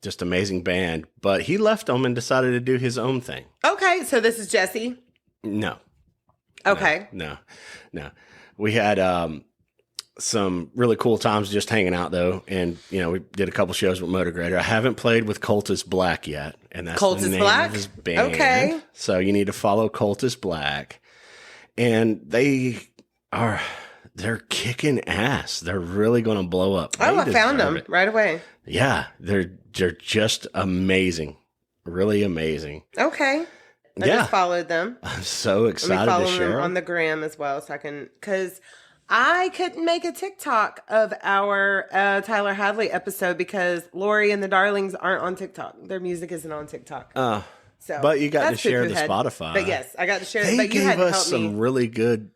Just amazing band. But he left them and decided to do his own thing. Okay. So this is Jesse. No. Okay. No. We had some really cool times just hanging out, though. And, we did a couple shows with Moto Grater. I haven't played with Cultist Black yet. And that's Cultist the name Black? of his band. Okay. So you need to follow Cultist Black. And they're kicking ass. They're really going to blow up. Oh, I found deserve them it. right away. Yeah, they're just amazing. Really amazing. Okay. I Yeah. just followed them. I'm so Let me excited follow to them share on the gram as well so I can, because I couldn't make a TikTok of our Tyler Hadley episode because Lori and the Darlings aren't on TikTok. Their music isn't on TikTok. But you got to that's share poo-poo the head. Spotify. But yes, I got to share. They But you gave had to us help some me. really good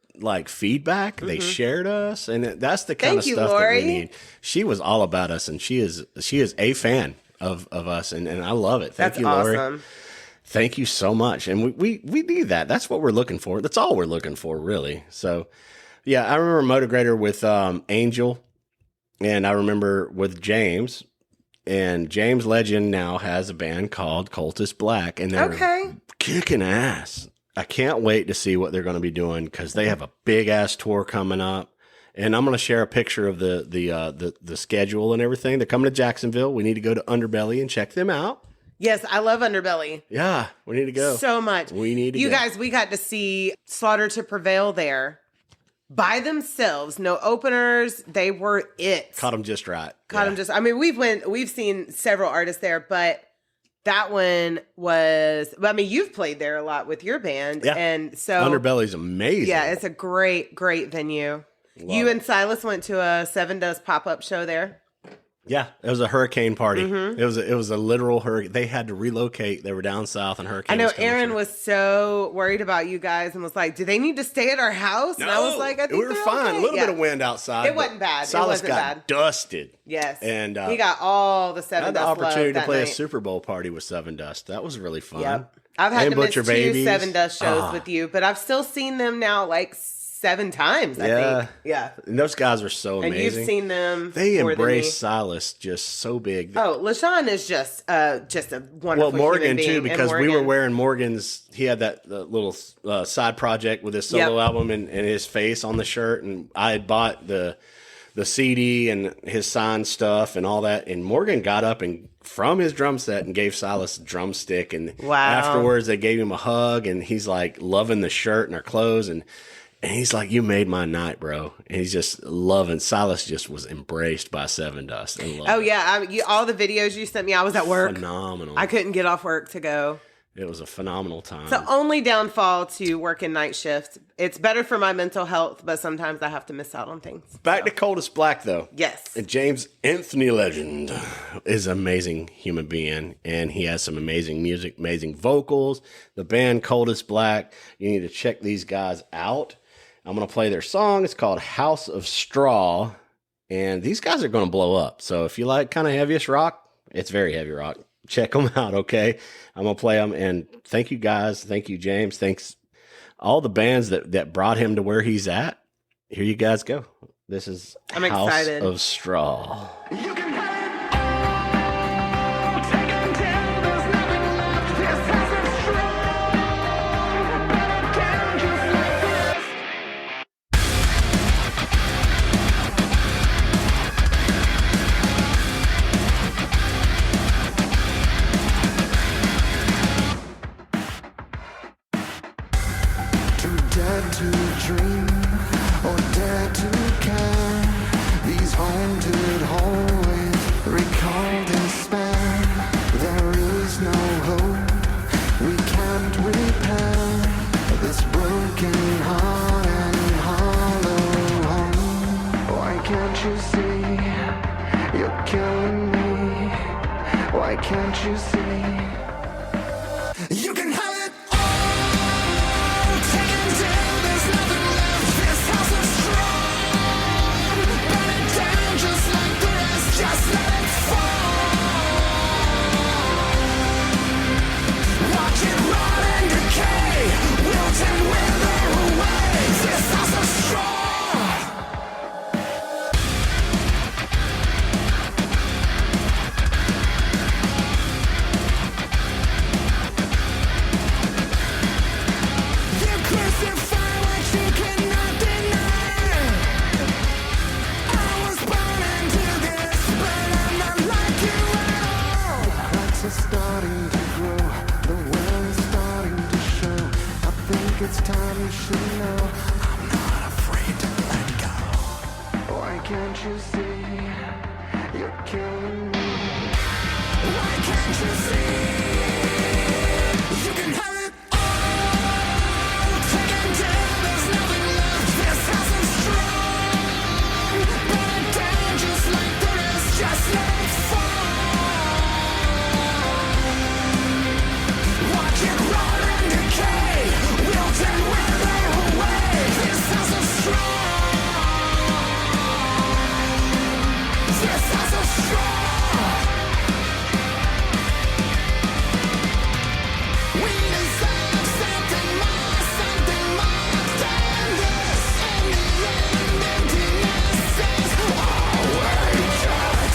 feedback. They shared us, and that's the kind Thank of you, stuff Lori. that we need. She was all about us, and she is a fan of us, and I love it. Thank That's you, Lori. awesome. Thank you so much. And we need that. That's what we're looking for. That's all we're looking for, really. So, yeah, I remember Moto Grater with Angel, and I remember with James. And James Legend now has a band called Cultist Black, and they're kicking ass. I can't wait to see what they're going to be doing because they have a big-ass tour coming up. And I'm going to share a picture of the schedule and everything. They're coming to Jacksonville. We need to go to Underbelly and check them out. Yes, I love Underbelly. Yeah, we need to go. So much. We need to You go. guys, we got to see Slaughter to Prevail there by themselves. No openers. They were it. Caught them just right. Caught them just. I mean, we've seen several artists there, but that one was. I mean, you've played there a lot with your band, Yeah. and so Underbelly's amazing. yeah, it's a great venue. Love you it. and Silas went to a Seven Dust pop-up show there. Yeah, it was a hurricane party. It was a literal hurricane. They had to relocate. They were down south, and hurricane. I know Aaron was so worried about you guys and was like, "Do they need to stay at our house?" And I was like, "I think we were fine. Okay. A little bit of wind outside. It wasn't bad. Silas it wasn't got bad. dusted. Yes, and he got all the I Seven had the Dust opportunity love to that play night. a Super Bowl party with Seven Dust. That was really fun. Yep. I've had And to miss Butcher two Babies. Seven Dust shows with you, but I've still seen them now like 7 times, I think. Yeah. And those guys are so And amazing. you've seen them. They more than me. embrace Silas just so big. Oh, LaShawn is just a wonderful Morgan human being. too, And because we were Morgan- wearing Morgan's. He had that little side project with his solo album and his face on the shirt, and I had bought the CD and his signed stuff and all that. And Morgan got up and from his drum set and gave Silas a drumstick, and afterwards they gave him a hug, and he's like loving the shirt and our clothes, and he's like, "You made my night, bro." And he's just loving. Silas just was embraced by Seven Dust. And loved it. Yeah. All the videos you sent me, I was at work. Phenomenal. I couldn't get off work to go. It was a phenomenal time. The only downfall to working night shift. It's better for my mental health, but sometimes I have to miss out on things. Back to Coldest Black, though. Yes. And James Anthony Legend is an amazing human being, and he has some amazing music, amazing vocals. The band Coldest Black, you need to check these guys out. I'm going to play their song. It's called House of Straw, and these guys are going to blow up. So if you like kind of heaviest rock, it's very heavy rock. Check them out, okay? I'm going to play them, and thank you guys. Thank you, James. Thanks all the bands that brought him to where he's at. Here you guys go. This is I'm House excited. of Straw. You can have it all. Take it until there's nothing left. This house is strong. Burn it down just like this. Too dead to dream or dead to care. These haunted hallways recall despair. There is no hope. We can't repair this broken heart and hollow home. Why can't you see? You're killing me. Why can't you see? You can have it all. Take it until there's nothing left. This house is strong. Burn it down just like the rest. Just let it fall. Watch it rot and decay. Wilt and wither away. This house is strong. You crucify what you cannot deny. I was born into this, but I'm not like you at all. The cracks are starting to grow, the well is starting to show. I think it's time you should know. I'm not afraid to let go. Why can't you see? You're killing me. Why can't you see? You can have it all. Take it until there's nothing left. This house is strong. Burn it down just like the rest. Just let it fall. Watch it rot and decay. Wilt and wither away. This house is strong. This house is strong. We deserve something more than this. In the end, emptiness is all we got.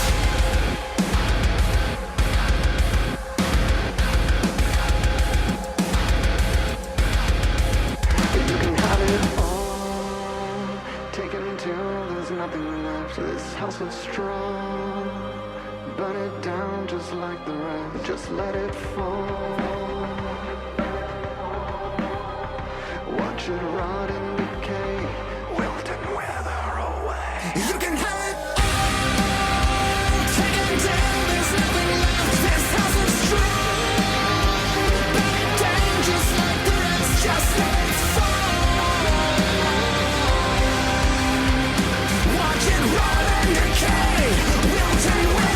You can have it all. Take it until there's nothing left. This house is strong. Burn it down just like the rest. Just let it fall. Watch it rot and decay. Wilt and wither away. You can have it all. Take it until there's nothing left. This house is strong. Burn it down just like the rest. Just let it fall. Watch it rot and decay. Wilt and wither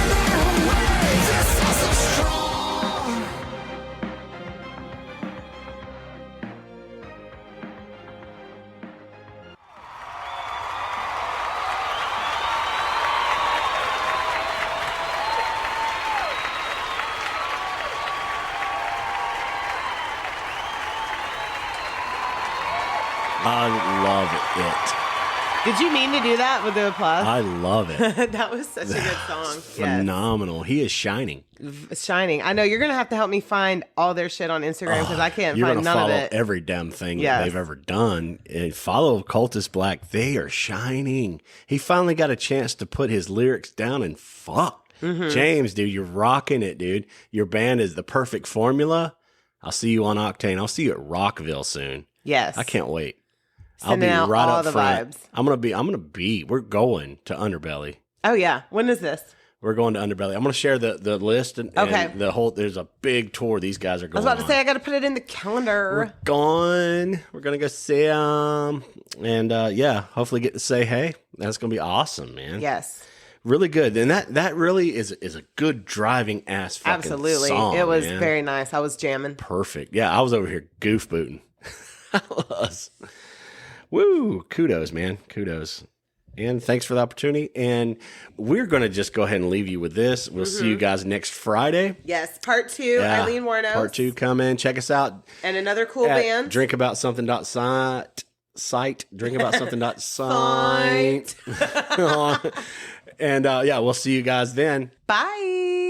I love it. Did you mean to do that with the applause? I love it. That was such a good song. Phenomenal. He is shining. Yes. Shining. I know you're going to have to help me find all their shit on Instagram because I can't You're find gonna none of follow it. every damn thing that they've ever done. And follow Cultist Black. They are shining. He finally got a chance to put his lyrics down and fuck. James, dude, you're rocking it, dude. Your band is the perfect formula. I'll see you on Octane. I'll see you at Rockville soon. Yes. I can't wait. Sending out all the vibes. We're going to Underbelly. Oh, yeah. When is this? We're going to Underbelly. I'm going to share the list and the whole, there's a big tour these guys are I going was about to say, I got to put it in the calendar. We're going to go see them. And hopefully get to say, hey, that's going to be awesome, man. Yes. Really good. And that really is a good driving ass fucking Absolutely. song, It was man. very nice. I was jamming. Perfect. Yeah, I was over here goof booting. I was. Woo! Kudos, man. Kudos. And thanks for the opportunity. And we're going to just go ahead and leave you with this. We'll see you guys next Friday. Yes. Part 2, Aileen Wuornos. Part 2, come in. Check us out. And another cool at band. DrinkaboutSomething.site. DrinkaboutSomething.site. And we'll see you guys then. Bye.